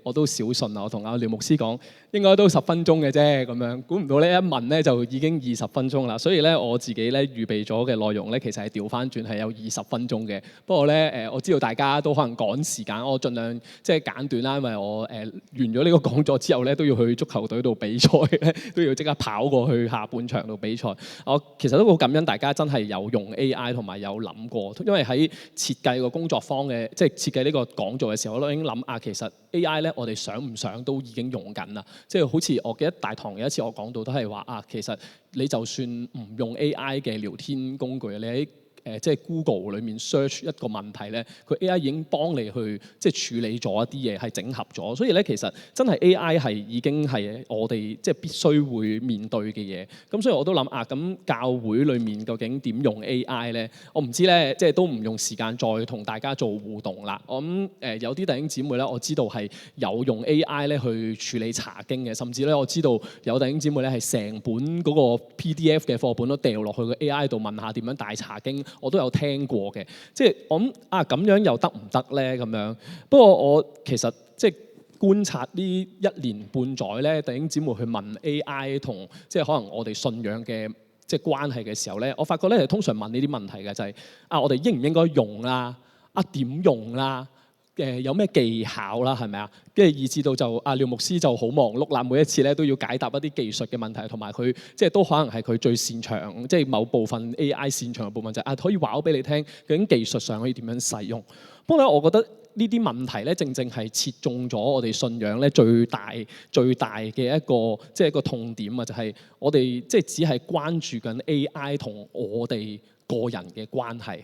我都小信啊，我同阿廖牧師講應該都10分鐘嘅啫，咁樣估唔到咧一問咧就已經20分鐘啦。所以咧我自己咧預備咗嘅內容咧，其實係調翻轉係有20分鐘嘅。不過咧我知道大家都可能趕時間，我盡量簡短啦，因為我完咗呢個講座之後咧都要去足球隊度比賽咧，都要即刻跑過去下半場度比賽。我其實都好感恩大家真係有用 AI 同埋有諗過，因為喺設計個工作坊嘅設計呢個講座嘅時候，我都已經諗其實 AI 咧我哋想唔想都已經用緊啦。好似我記得大堂有一次我講到都係話其實你就算唔用 AI 嘅聊天工具，你喺Google 裏面 search 一個問題咧，佢 AI 已經幫你去處理咗一啲嘢，係整合咗。所以咧其實真係 AI 係已經係我哋必須會面對嘅嘢。咁所以我都諗咁教會裏面究竟點用 AI 咧？我唔知咧，都唔用時間再同大家做互動啦。我諗有啲弟兄姊妹咧，我知道係有用 AI 咧去處理查經嘅，甚至咧我知道有弟兄姊妹咧係成本嗰個 PDF 嘅課本都掉落去個 AI 度問下點樣大查經。我都有聽過嘅，我諗咁樣又得唔得咧？咁樣不過我其實觀察呢1年半載咧，弟兄姊妹去問 AI 同可能我哋信仰嘅關係嘅時候咧，我發覺咧通常問呢啲問題嘅就係我哋應唔應該用啦？點用啦？有咩技巧啦？係咪啊？跟住以至到就廖牧師就好忙碌啦，每一次咧都要解答一啲技術嘅問題，同埋佢都可能係佢最擅長，某部分 AI 擅長嘅部分就係可以話俾你聽，究竟技術上可以點樣使用。不過咧，我覺得呢啲問題咧，正正係切中咗我哋信仰咧最大嘅一個痛點啊，就係我哋只係關注緊 AI 同我哋個人嘅關係。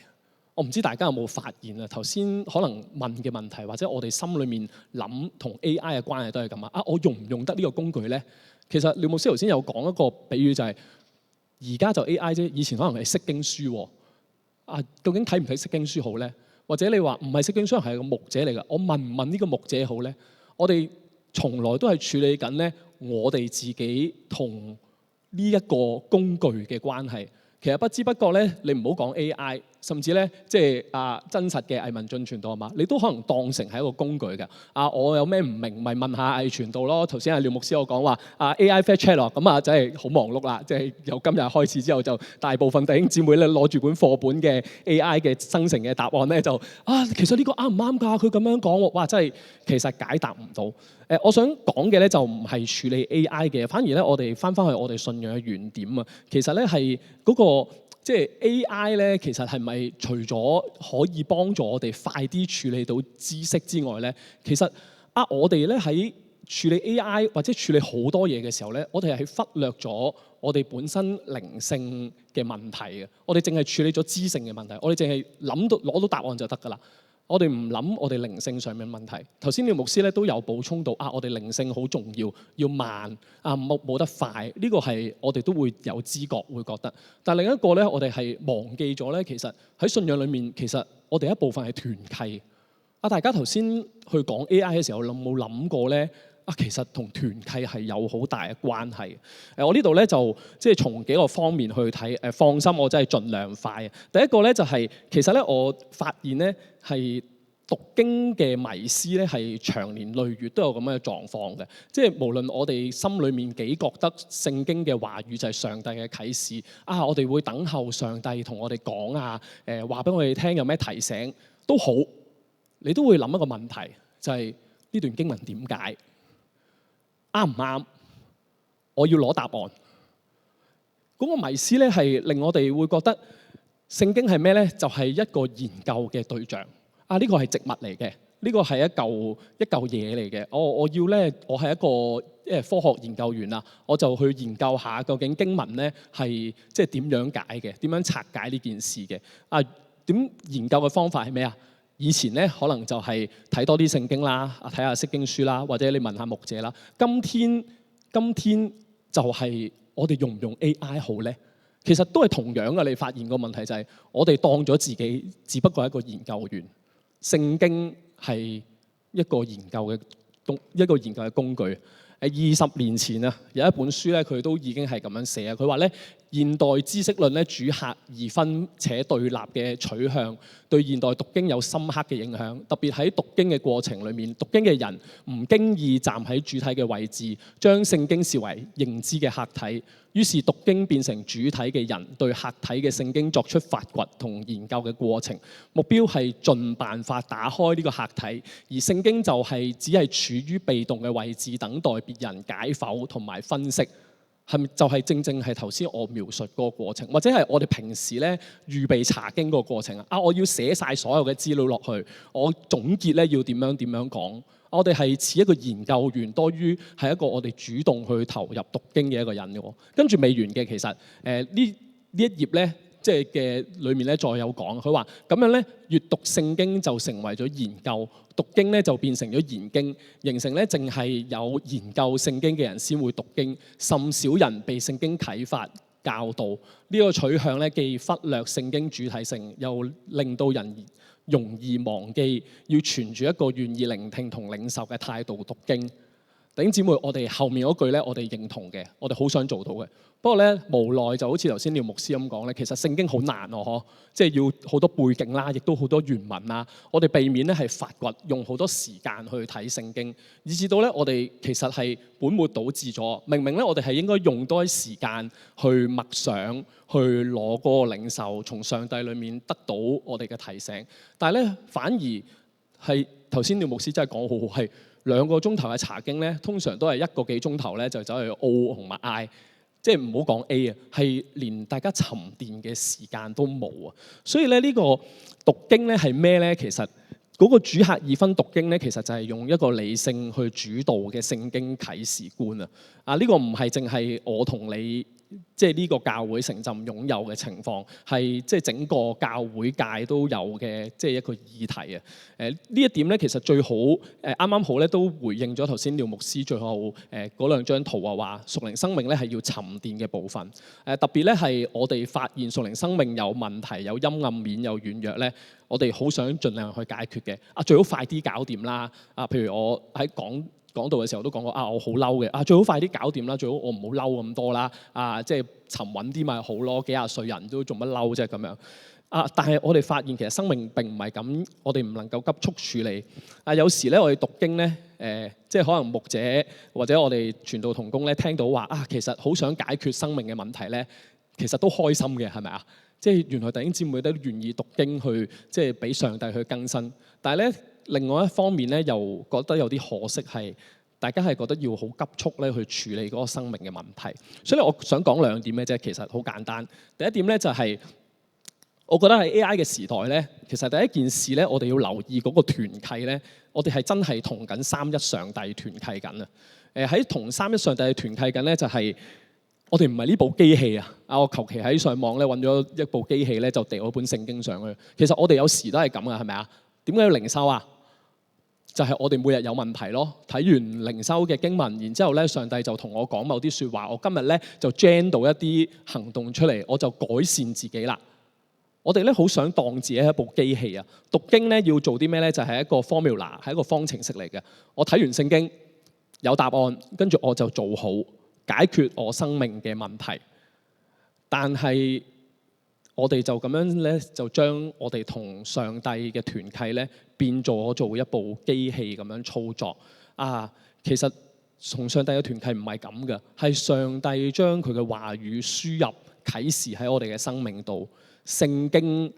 我唔知大家有冇發現啊？頭先可能問嘅問題，或者我哋心裏面諗同 AI 嘅關係都係咁啊！我用唔用得呢個工具咧？其實廖牧師頭先有講一個比喻，就係而家就 AI 啫，以前可能係釋經書喎。究竟睇唔睇釋經書好咧？或者你話唔係釋經書，係個牧者嚟㗎，我問唔問呢個牧者好咧？我哋從來都係處理緊咧，我哋自己同呢一個工具嘅關係。其實不知不覺咧，你唔好講 AI，甚至咧真實嘅藝文進傳道啊嘛，你都可能當成係一個工具㗎。我有咩唔明，咪問下藝傳道咯。頭先廖牧師我講話AI fact check 咯，咁真係好忙碌啦。由今日開始之後，就大部分弟兄姊妹咧攞住本課本嘅 AI 嘅生成嘅答案咧，就其實呢個啱唔啱㗎？佢咁樣講喎，哇！真係其實解答唔到。我想講嘅咧就唔係處理 AI 嘅，反而咧我哋翻去我哋信仰嘅原點啊。其實咧係嗰個AI 咧，其實係咪除咗可以幫助我哋快啲處理到知識之外咧，其實我哋咧喺處理 AI 或者處理好多嘢嘅時候咧，我哋係忽略咗我哋本身靈性嘅問題嘅。我哋淨係處理咗知性嘅問題，我哋淨係攞到答案就得㗎啦。我哋唔諗我哋靈性上面問題。頭先廖牧師咧都有補充到我哋靈性好重要，要慢冇得快。呢個係我哋都會有知覺會覺得。但另一個咧，我哋係忘記咗咧，其實喺信仰裏面，其實我哋一部分係團契。大家頭先去講 AI 嘅時候，有冇諗過咧？其實同團契係有好大嘅關係。我呢度咧就從幾個方面去睇。放心，我真係盡量快。第一個咧就係其實咧，我發現咧係讀經嘅迷思咧係長年累月都有咁樣嘅狀況嘅。無論我哋心裏面幾覺得聖經嘅話語就係上帝嘅啟示我哋會等候上帝同我哋講話俾我哋聽有咩提醒都好，你都會諗一個問題，就係呢段經文點解？啱唔啱？我要攞答案。嗰個迷思咧係令我哋會覺得聖經係咩咧？就係一個研究嘅對象。呢個係植物嚟嘅，呢個係一嚿嘢嚟嘅。我要咧，我係一個科學研究員啊，我就去研究下究竟經文咧係即係點樣解嘅，點樣拆解呢件事嘅。點研究嘅方法係咩啊？以前咧可能就係睇多啲聖經啦，睇下釋經書啦，或者你問下牧者啦。今天就係我哋用唔用 AI 好咧？其實都係同樣嘅。你發現個問題就係我哋當咗自己只不過係一個研究員，聖經係一個研究嘅工具。20年前啊，有一本書咧，佢都已經係咁樣寫啊。佢話咧，現代知識論咧主客二分且對立嘅取向，對現代讀經有深刻嘅影響。特別喺讀經嘅過程裏面，讀經嘅人唔經意站喺主體嘅位置，將聖經視為認知嘅客體。於是讀經變成主體嘅人對客體嘅聖經作出發掘同研究嘅過程，目標係盡辦法打開呢個客體，而聖經就係只係處於被動嘅位置，等待別人解剖同埋分析。係咪就係正正係頭先我描述嗰個過程，或者係我哋平時咧預備查經嗰個過程啊？我要寫晒所有嘅資料落去，我總結咧要點樣講？我哋係似一個研究員多於係一個我哋主動去投入讀經嘅一個人嘅喎。跟住未完嘅，其實呢一頁咧，即係嘅裏面咧再有講，佢話咁樣咧，閱讀聖經就成為咗研究，讀經咧就變成咗研經，形成咧淨係有研究聖經嘅人先會讀經，甚少人被聖經啟發教導。呢個取向咧既忽略聖經主體性，又令到人容易忘記要存住一個願意聆聽同領受嘅態度讀經。弟兄姊妹，我哋後面嗰句咧，我哋認同嘅，我哋好想做到嘅。不過咧，無奈就好似頭先廖牧師咁講咧，其實聖經好難喎，即係要好多背景啦，亦都好多原文啦。我哋避免咧係發掘，用好多時間去睇聖經，以至到咧我哋其實係本末倒置咗。明明咧我哋係應該用多啲時間去默想，去攞嗰個領受，從上帝裏面得到我哋嘅提醒。但係咧反而係頭先廖牧師真係講好好，係2個鐘頭嘅查經咧，通常都係1個幾鐘頭咧就走去 O 同埋 I。即係唔好講 A 啊，係連大家沉澱嘅時間都冇啊！所以咧呢個讀經咧係咩咧？其實嗰個主客二分讀經咧，其實就係用一個理性去主導嘅聖經啟示觀啊！呢個唔係淨係我同你即係呢個教會城鎮擁有嘅情況，係即係整個教會界都有嘅即係一個議題啊！呢一點咧其實最好啱啱好咧都回應咗頭先廖牧師最後嗰2張圖啊，話屬靈生命咧係要沉澱嘅部分。特別咧係我哋發現屬靈生命有問題、有陰暗面、有軟弱咧，我哋好想盡量去解決嘅。最好快啲搞掂啦！譬如我喺講道嘅時候都講過我好嬲嘅最好快啲搞掂啦，最好我唔好嬲咁多啦，即係沉穩啲咪好咯，幾廿歲人都做乜嬲啫咁樣但係我哋發現其實生命並唔係咁，我哋唔能夠急速處理有時咧我哋讀經咧即係可能牧者或者我哋傳道同工咧聽到話其實好想解決生命嘅問題咧，其實都開心嘅，係咪啊？即係原來弟兄姊妹都願意讀經去即係俾上帝去更新，但係咧另外一方面咧，又覺得有啲可惜係，大家係覺得要好急速咧去處理嗰個生命嘅問題。所以我想講2點嘅啫，其實好簡單。第一點咧就係，我覺得喺 AI 嘅時代咧，其實第一件事咧，我哋要留意嗰個團契咧，我哋係真係同緊三一上帝團契緊啊！喺同三一上帝團契緊咧，就係我哋唔係呢部機器啊！我求其喺上網咧揾咗一部機器咧，就掉咗本聖經上去。其實我哋有時都係咁噶，係咪啊？點解要靈修啊？就係我哋每日有問題咯。睇完靈修嘅經文，然之後咧，上帝就同我講某啲説話。我今日咧就 gen 到一啲行動出嚟，我就改善自己啦。我哋咧好想當自己係一部機器啊！讀經咧要做啲咩咧？就係一個 formula， 係一個方程式嚟嘅。我睇完聖經有答案，跟住我就做好解決我生命嘅問題。但係我哋就咁樣咧，就將我哋同上帝嘅團契咧變咗做一部機器咁樣操作其實同上帝嘅團契唔係咁嘅，係上帝將佢嘅話語輸入啟示喺我哋嘅生命度。聖經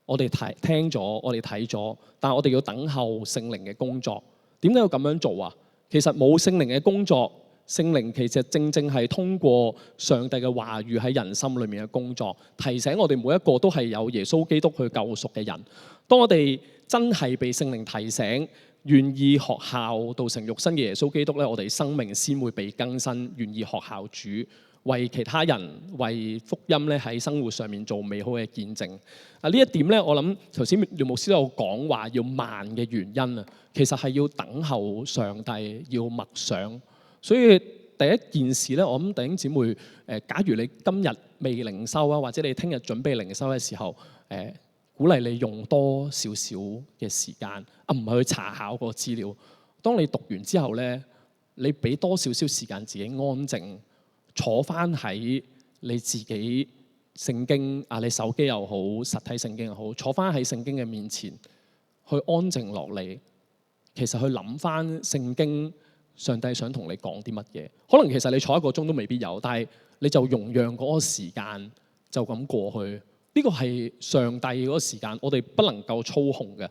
我哋聽咗，我哋睇咗，但係我哋要等候聖靈嘅工作。點解要咁樣做啊？其實冇聖靈嘅工作，聖靈其實正正係通過上帝嘅話語喺人心裏面嘅工作，提醒我哋每一個都係有耶穌基督去救贖嘅人。當我哋真係被聖靈提醒，願意學效道成肉身嘅耶穌基督咧，我哋生命先會被更新，願意學效主，為其他人、為福音咧喺生活上面做美好嘅見證。呢一點咧，我諗頭先廖牧師都有講話要慢嘅原因啊，其實係要等候上帝，要默想。所以第一件事咧，我諗弟兄姊妹假如你今日未靈修啊，或者你聽日準備靈修嘅時候，鼓勵你用多少少嘅時間啊，唔係去查考個資料。當你讀完之後咧，你俾多少少時間自己安靜，坐翻喺你自己聖經啊，你手機又好，實體聖經又好，坐翻喺聖經嘅面前，去安靜落嚟，其實去諗翻聖經，上帝想同你講啲乜嘢？可能其實你坐1個鐘都未必有，但係你就容讓嗰個時間就咁過去。呢個係上帝嗰個時間，我哋不能夠操控嘅。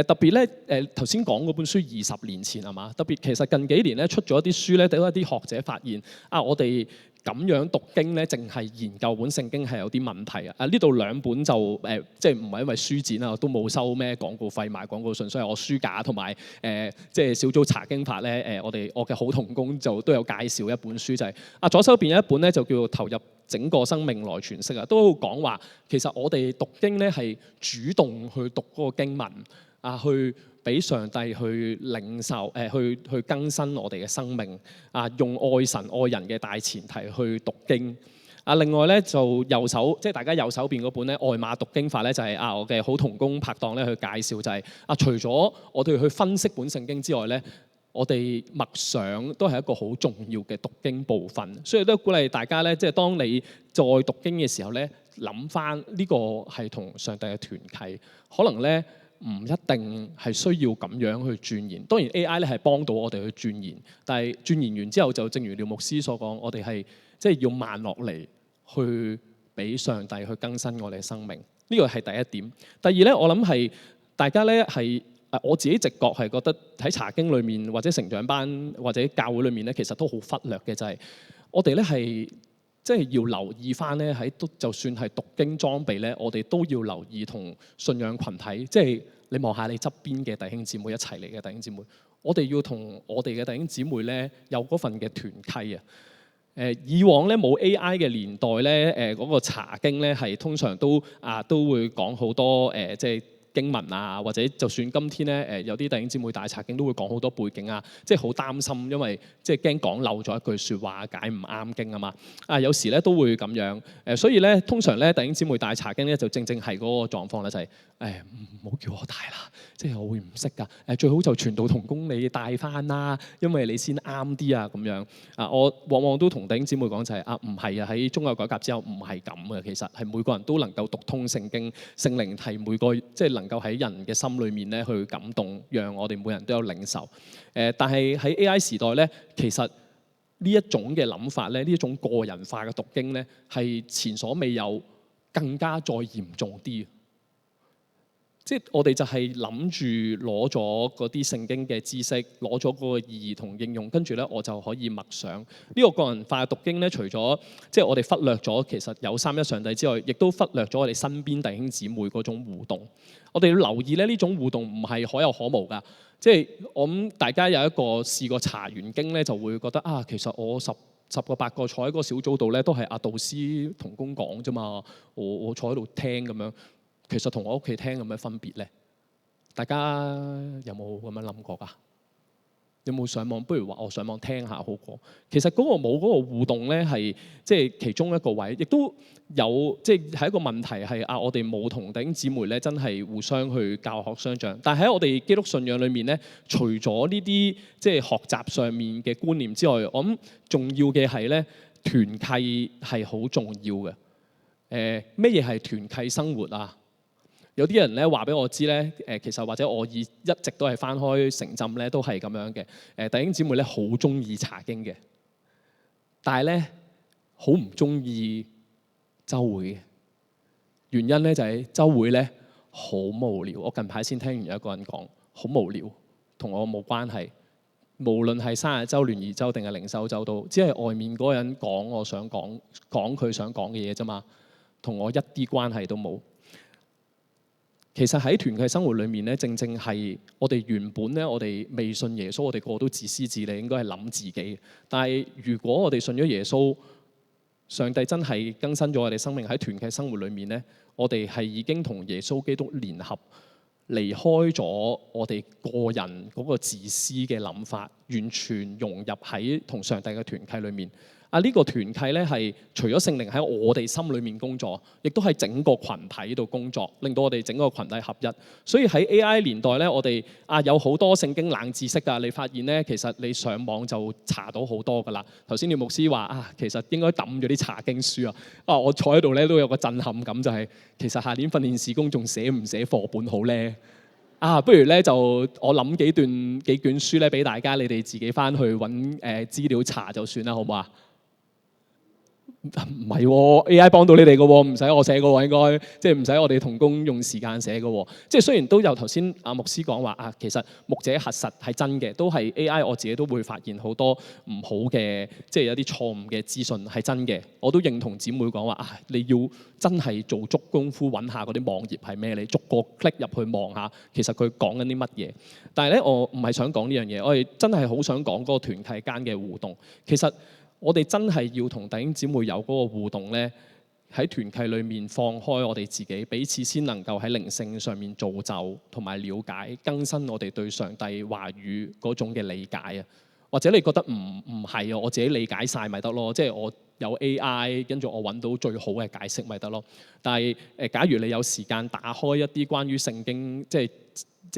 特別咧，頭先講嗰本書20年前係嘛？特別其實近幾年咧出咗一啲書咧，都有一啲學者發現啊，我哋咁樣讀經咧，淨係研究本聖經係有啲問題啊！呢度2本就即係唔係因為書展啊，都冇收咩廣告費賣廣告信，所以我書架同埋即係小組查經法咧我嘅好同工就都有介紹一本書，就係左手邊有一本咧就叫做投入整個生命來詮釋啊，都講話其實我哋讀經咧係主動去讀嗰個經文啊，去俾上帝去領受去更新我哋嘅生命啊，用愛神愛人嘅大前提去讀經啊。另外咧就右手即係大家右手邊嗰本咧外馬讀經法咧，就係我嘅好同工拍檔咧去介紹，就係除咗我哋去分析本聖經之外咧，我哋默想都係一個好重要嘅讀經部分，所以都鼓勵大家咧，即係當你再讀經嘅時候咧，諗翻呢個係同上帝嘅團契，可能咧唔一定係需要咁樣去鑽研。當然 AI 咧係幫到我哋去鑽研，但係鑽研完之後就正如廖牧師所講，我哋係即係要慢落嚟去俾上帝去更新我哋嘅生命。呢個係第一點。第二咧，我諗係大家咧係。我自己直覺係覺得喺查經裏面或者成長班或者教會裏面咧，其實都好忽略嘅就係我哋咧係即係要留意翻咧喺就算係讀經裝備咧，我哋都要留意同信仰群體，即係你望下你側邊嘅弟兄姊妹一齊嚟嘅弟兄姊妹，我哋要同我哋嘅弟兄姊妹咧有嗰份嘅團契啊！以往咧冇 AI 嘅年代咧，嗰個查經咧係通常都會講好多即係經文啊，或者就算今天咧有啲弟兄姊妹大查經都會講好多背景啊，即係好擔心，因為即係驚講漏咗一句説話解唔啱經啊嘛。有時咧都會咁樣所以咧通常咧弟兄姊妹大查經咧就正係嗰個狀況咧，就係唔好叫我帶啦，即係我會唔識㗎。最好就傳道同工你帶翻啦，因為你先啱啲啊咁樣我往往都同弟兄姊妹講就係唔係啊，喺宗教改革之後唔係咁嘅，其實係每個人都能夠讀通聖經，聖靈係每個即係能夠喺人嘅心裏面咧去感動，讓我哋每人都有領受。但係喺 AI 時代咧，其實呢一種嘅諗法咧，呢一種個人化嘅讀經咧，係前所未有，更加再嚴重啲。即係我哋就係諗住攞咗嗰啲聖經嘅知識，攞咗嗰個意義同應用，跟住咧我就可以默想。呢個個人化嘅讀經咧，除咗即係我哋忽略咗其實有三一上帝之外，亦都忽略咗我哋身邊弟兄姊妹嗰種互動。我哋要留意咧，呢種互動唔係可有可無㗎。即係我諗大家有一個試過查完經咧，就會覺得其實我十個8個坐喺嗰個小組度咧，都係導師同工講啫嘛，我坐喺度聽咁樣。其實同我屋企聽有咩分別咧？大家有冇咁樣諗過㗎？有冇上網？不如話我上網聽下好過。其實嗰個冇嗰個互動咧，係即係其中一個位，亦都有即係一個問題係我哋冇同弟兄姊妹咧，真係互相去教學相長。但係喺我哋基督信仰裏面咧，除咗呢啲即係學習上面嘅觀念之外，我諗重要嘅係咧，團契係好重要嘅。咩嘢係團契生活啊？有啲人咧話俾我知咧，其實或者我一直都係翻開城浸咧，都係咁樣嘅。弟兄姊妹咧好中意查經嘅，但係咧好唔中意週會嘅原因咧就係週會咧好無聊。我近排先聽完有一個人講，好無聊，同我冇關係。無論係生日週、聯誼週定係靈修週都，只係外面嗰個人講我想講佢想講嘅嘢啫嘛，同我一啲關係都冇。其實喺團契生活裏面咧，正正係我哋原本咧，我哋未信耶穌，我哋個個都自私自利，應該係諗自己。但係如果我哋信咗耶穌，上帝真係更新咗我哋生命，喺團契生活裏面咧，我哋係已經同耶穌基督聯合，離開咗我哋個人嗰個自私嘅諗法，完全融入喺同上帝嘅團契裏面。呢個團契咧係除咗聖靈喺我哋心裏面工作，亦都喺整個群體度工作，令到我哋整個群體合一。所以喺 AI 年代咧，我哋有好多聖經冷知識㗎。你發現咧，其實你上網就查到好多㗎啦。頭先廖牧師話其實應該抌咗啲查經書啊。我坐喺度咧都有個震撼感，就係其實下年訓練事工仲寫唔寫課本好咧？不如咧就我諗幾卷書咧俾大家，你哋自己翻去揾資料查就算啦，好唔好啊？唔係喎 ，AI 幫到你哋嘅喎，唔使我寫嘅喎，應該即係唔使我哋同工用時間寫嘅喎。即係雖然都有頭先阿牧師講話其實牧者核實係真嘅，都係 AI 我自己都會發現好多唔好嘅，即係有啲錯誤嘅資訊係真嘅。我都認同姊妹講話你要真係做足功夫揾下嗰啲網頁係咩，你逐個 click 入去望下，其實佢講緊啲乜嘢。但係咧，我唔係想講呢樣嘢，我哋真係好想講嗰個團契間嘅互動。其實我哋真係要同弟兄姊妹有嗰個互動咧，喺團契裏面放開我哋自己，彼此先能夠喺靈性上面造就同埋了解更新我哋對上帝話語嗰種嘅理解啊。或者你覺得唔係我自己理解晒咪得咯？即係我有 AI， 跟住我揾到最好嘅解釋咪得咯。但係假如你有時間打開一啲關於聖經，即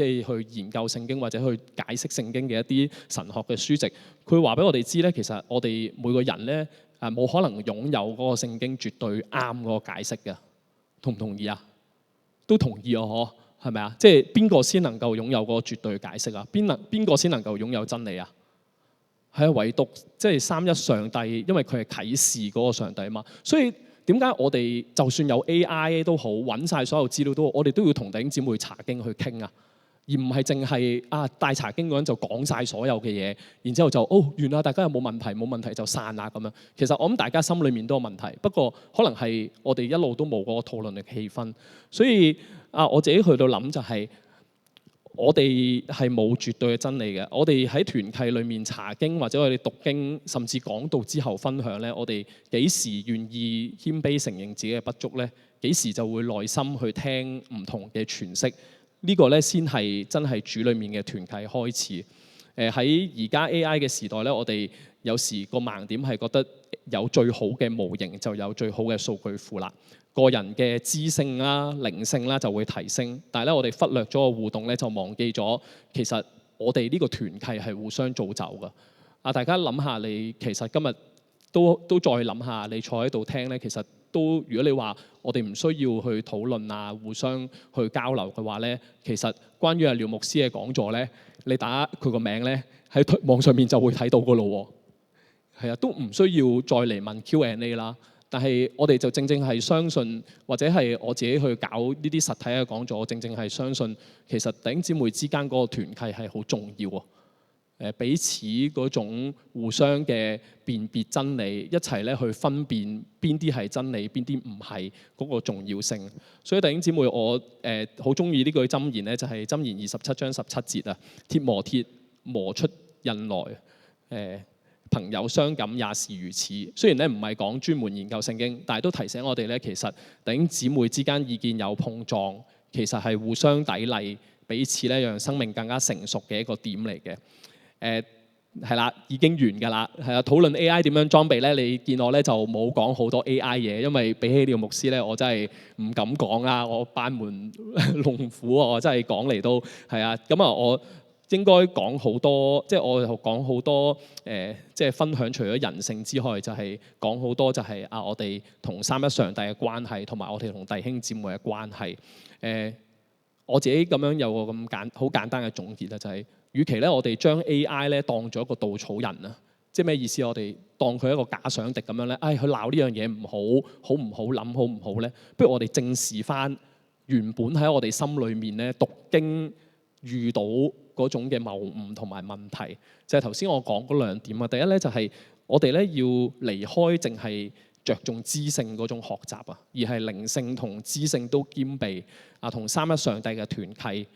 係去研究聖經或者去解釋聖經嘅一啲神學嘅書籍，佢話俾我哋知咧，其實我哋每個人咧冇可能擁有嗰個聖經絕對啱嗰個解釋嘅，同唔同意啊？都同意啊，嗬，係咪啊？即係邊個先能夠擁有嗰個絕對解釋啊？邊個先能夠擁有真理啊？係啊，唯獨即係三一上帝，因為佢係啟示嗰個上帝啊嘛。所以點解我哋就算有 AI 都好，揾晒所有資料都好，我哋都要同弟兄姊妹查經去傾啊，而唔係淨係帶查經嗰陣就講晒所有嘅嘢，然之後就完啦，大家有冇問題？冇問題就散啦咁樣。其實我諗大家心裏面都有問題，不過可能係我哋一路都冇嗰個討論嘅氣氛。所以我自己去到諗就係，我哋係冇絕對嘅真理嘅。我哋喺團契裏面查經，或者我哋讀經，甚至講道之後分享咧，我哋幾時願意謙卑承認自己嘅不足咧？幾時就會耐心去聽唔同嘅詮釋？呢個咧先係真係主裏面嘅團契開始。喺而家 AI 嘅時代咧，我哋有時個盲點係覺得有最好嘅模型就有最好嘅數據庫啦。個人嘅知性啦、靈性啦就會提升，但係咧我哋忽略咗個互動咧，就忘記咗其實我哋呢個團契係互相造就㗎。大家諗下，你其實今日都再諗下，你坐喺度聽咧，其實都如果你話我哋唔需要去討論啊、互相去交流嘅話咧，其實關於廖牧師嘅講座咧，你打佢個名咧喺網上面就會睇到㗎咯喎。係啊，都唔需要再嚟問 Q&A 啦。但係我哋就正正係相信，或者係我自己去搞呢啲實體嘅講座，我正正係相信其實弟兄姊妹之間嗰個團契係好重要啊！彼此嗰種互相嘅辨別真理，一齊咧去分辨邊啲係真理，邊啲唔係嗰個重要性。所以弟兄姊妹，我好中意呢句箴言咧，就係箴言27章17節啊，鐵磨鐵磨出刃來，朋友相感也是如此。雖然咧唔係講專門研究聖經，但係都提醒我哋咧，其實弟兄姊妹之間意見有碰撞，其實係互相砥礪，彼此咧讓生命更加成熟嘅一個點嚟嘅。係啦，已經完㗎啦。係啊，討論 AI 點樣裝備咧，你見我咧就冇講好多 AI 嘢，因為比起廖牧師咧，我真係唔敢講啦。我班門弄斧，我真係講嚟都係啊。咁我應該講好多，即係我講好多即係分享除咗人性之外，就係講好多就係我哋同三一上帝嘅關係，同埋我哋同弟兄姊妹嘅關係。我自己咁樣有個咁好簡單嘅總結啦，就係與其咧我哋將 AI 咧當咗一個稻草人啊，即係咩意思？我哋當佢一個假想敵咁樣咧，佢鬧呢樣嘢唔好，好唔好諗，好唔好咧？不如我哋正視翻原本喺我哋心裏面咧讀經遇到嗰種嘅謬誤同埋問題，就係頭先我講嗰兩點啊。第一咧就係我哋咧要離開淨係着重知性嗰種學習啊，而係靈性同知性都兼備啊，同三一上帝嘅團契，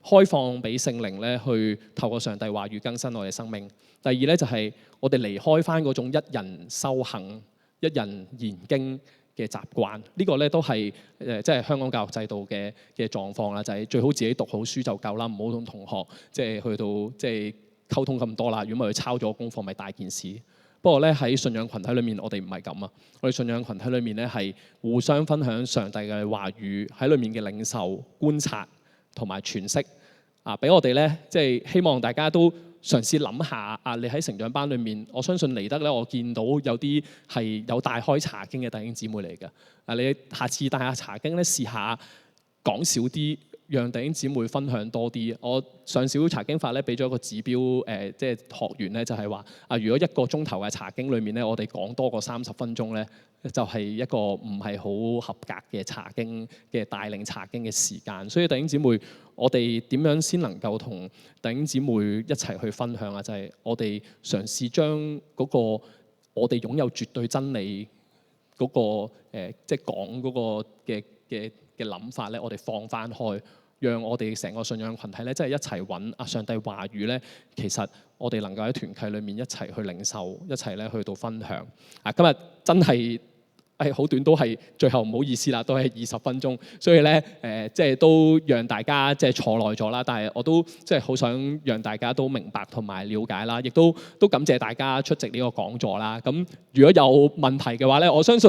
開放俾聖靈咧去透過上帝話語更新我哋生命。第二咧就係我哋離開翻嗰種一人修行、一人研經嘅習慣，呢個咧都係即係香港教育制度嘅狀況啦，就係最好自己讀好書就夠啦，唔好同同學即係去到即係溝通咁多啦。如果唔係佢抄咗功課，咪大件事。不過咧喺信仰群體裏面，我哋唔係咁啊！我哋信仰群體裏面咧係互相分享上帝嘅話語，喺裏面嘅領受、觀察同埋詮釋啊，俾我哋咧即係希望大家都嘗試諗下啊！你喺成長班裏面，我相信嚟得咧，我見到有啲係有帶開查經嘅弟兄姊妹嚟嘅啊！你下次帶下查經咧，試下講少啲。讓弟兄姊妹分享多啲。我上小查經法咧，俾咗一個指標，即係學員咧，就係話啊，如果1個鐘頭嘅查經裏面咧，我哋講多過30分鐘咧，就係一個唔係好合格嘅查經嘅帶領查經嘅時間。所以弟兄姊妹，我哋點樣先能夠同弟兄姊妹一齊去分享啊？就係我哋嘗試將嗰個我哋擁有絕對真理嗰個即係講嗰個嘅諗法咧，我哋放翻開。讓我哋成個信仰群體咧，即係一齊揾啊上帝話語咧。其實我哋能夠喺團契裏面一齊去領受，一齊咧去到分享。啊，今日真係好短，都係最後唔好意思啦，都係20分鐘。所以咧即係都讓大家即係坐耐咗啦。但係我都即係好想讓大家都明白同埋了解啦，亦都感謝大家出席呢個講座啦。咁如果有問題嘅話咧，我相信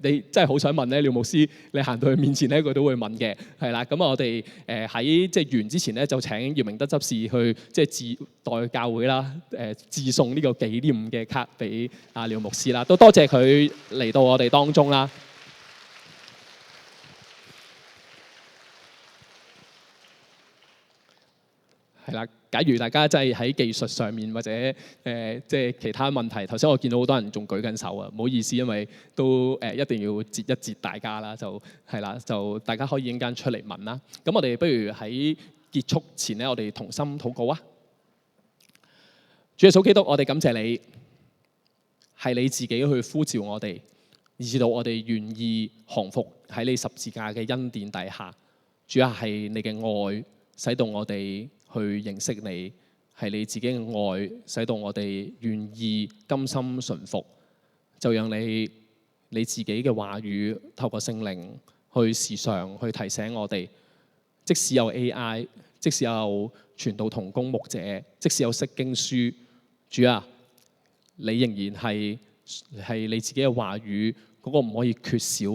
你真係好想問咧，廖牧師，你行到佢面前咧，佢都會問嘅，係啦。咁我哋喺即係完之前咧，就請葉明德執事去即係自代教會啦，自送呢個紀念嘅卡俾阿廖牧師啦。都多謝佢嚟到我哋當中啦。係啦，假如大家真係喺技術上面或者即係其他問題，頭先我見到好多人仲舉緊手啊，唔好意思，因為都一定要截一截大家啦，就係啦，就大家可以一陣間出嚟問啦。咁我哋不如喺結束前咧，我哋同心禱告啊！主耶穌基督，我哋感謝你，係你自己去呼召我哋，以至到我哋願意降服喺你十字架嘅恩典底下。主要係你嘅愛，使到我哋去認識你，係你自己嘅愛，使到我哋願意甘心順服。就讓你自己嘅話語透過聖靈去時常去提醒我哋，即使有 AI， 即使有傳道同工牧者，即使有釋經書，主啊，你仍然係你自己嘅話語嗰個唔可以缺少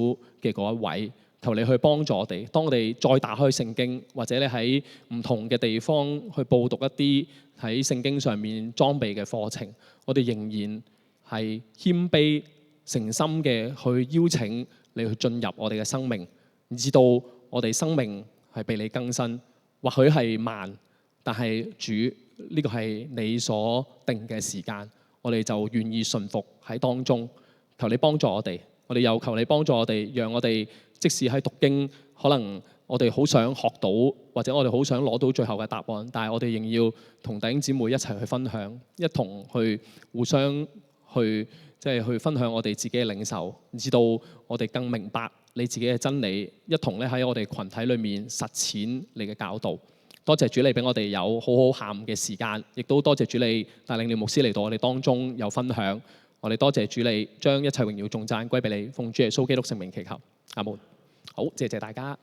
嘅嗰一位。求你去幫助我哋，當我哋再打開聖經，或者你喺唔同嘅地方去報讀一啲喺聖經上面裝備嘅課程，我哋仍然係謙卑誠心嘅去邀請你去進入我哋嘅生命，以至到我哋生命係被你更新。或許係慢，但係主，呢個係你所定嘅時間，我哋就願意順服喺當中。求你幫助我哋，我哋又求你幫助我哋，讓我哋即使喺讀經，可能我哋好想學到，或者我哋好想攞到最後嘅答案，但係我哋仍要同弟兄姊妹一齊去分享，一同去互相去即係去分享我哋自己嘅領受，以至到我哋更明白你自己嘅真理，一同咧喺我哋群體裏面實踐你嘅教導。多謝主你俾我哋有好好喊嘅時間，亦都多謝主你帶領廖牧師嚟到我哋當中有分享。我哋多謝主你將一切榮耀頌讚歸俾你，奉主耶穌基督聖名祈求，阿門。好，謝謝大家。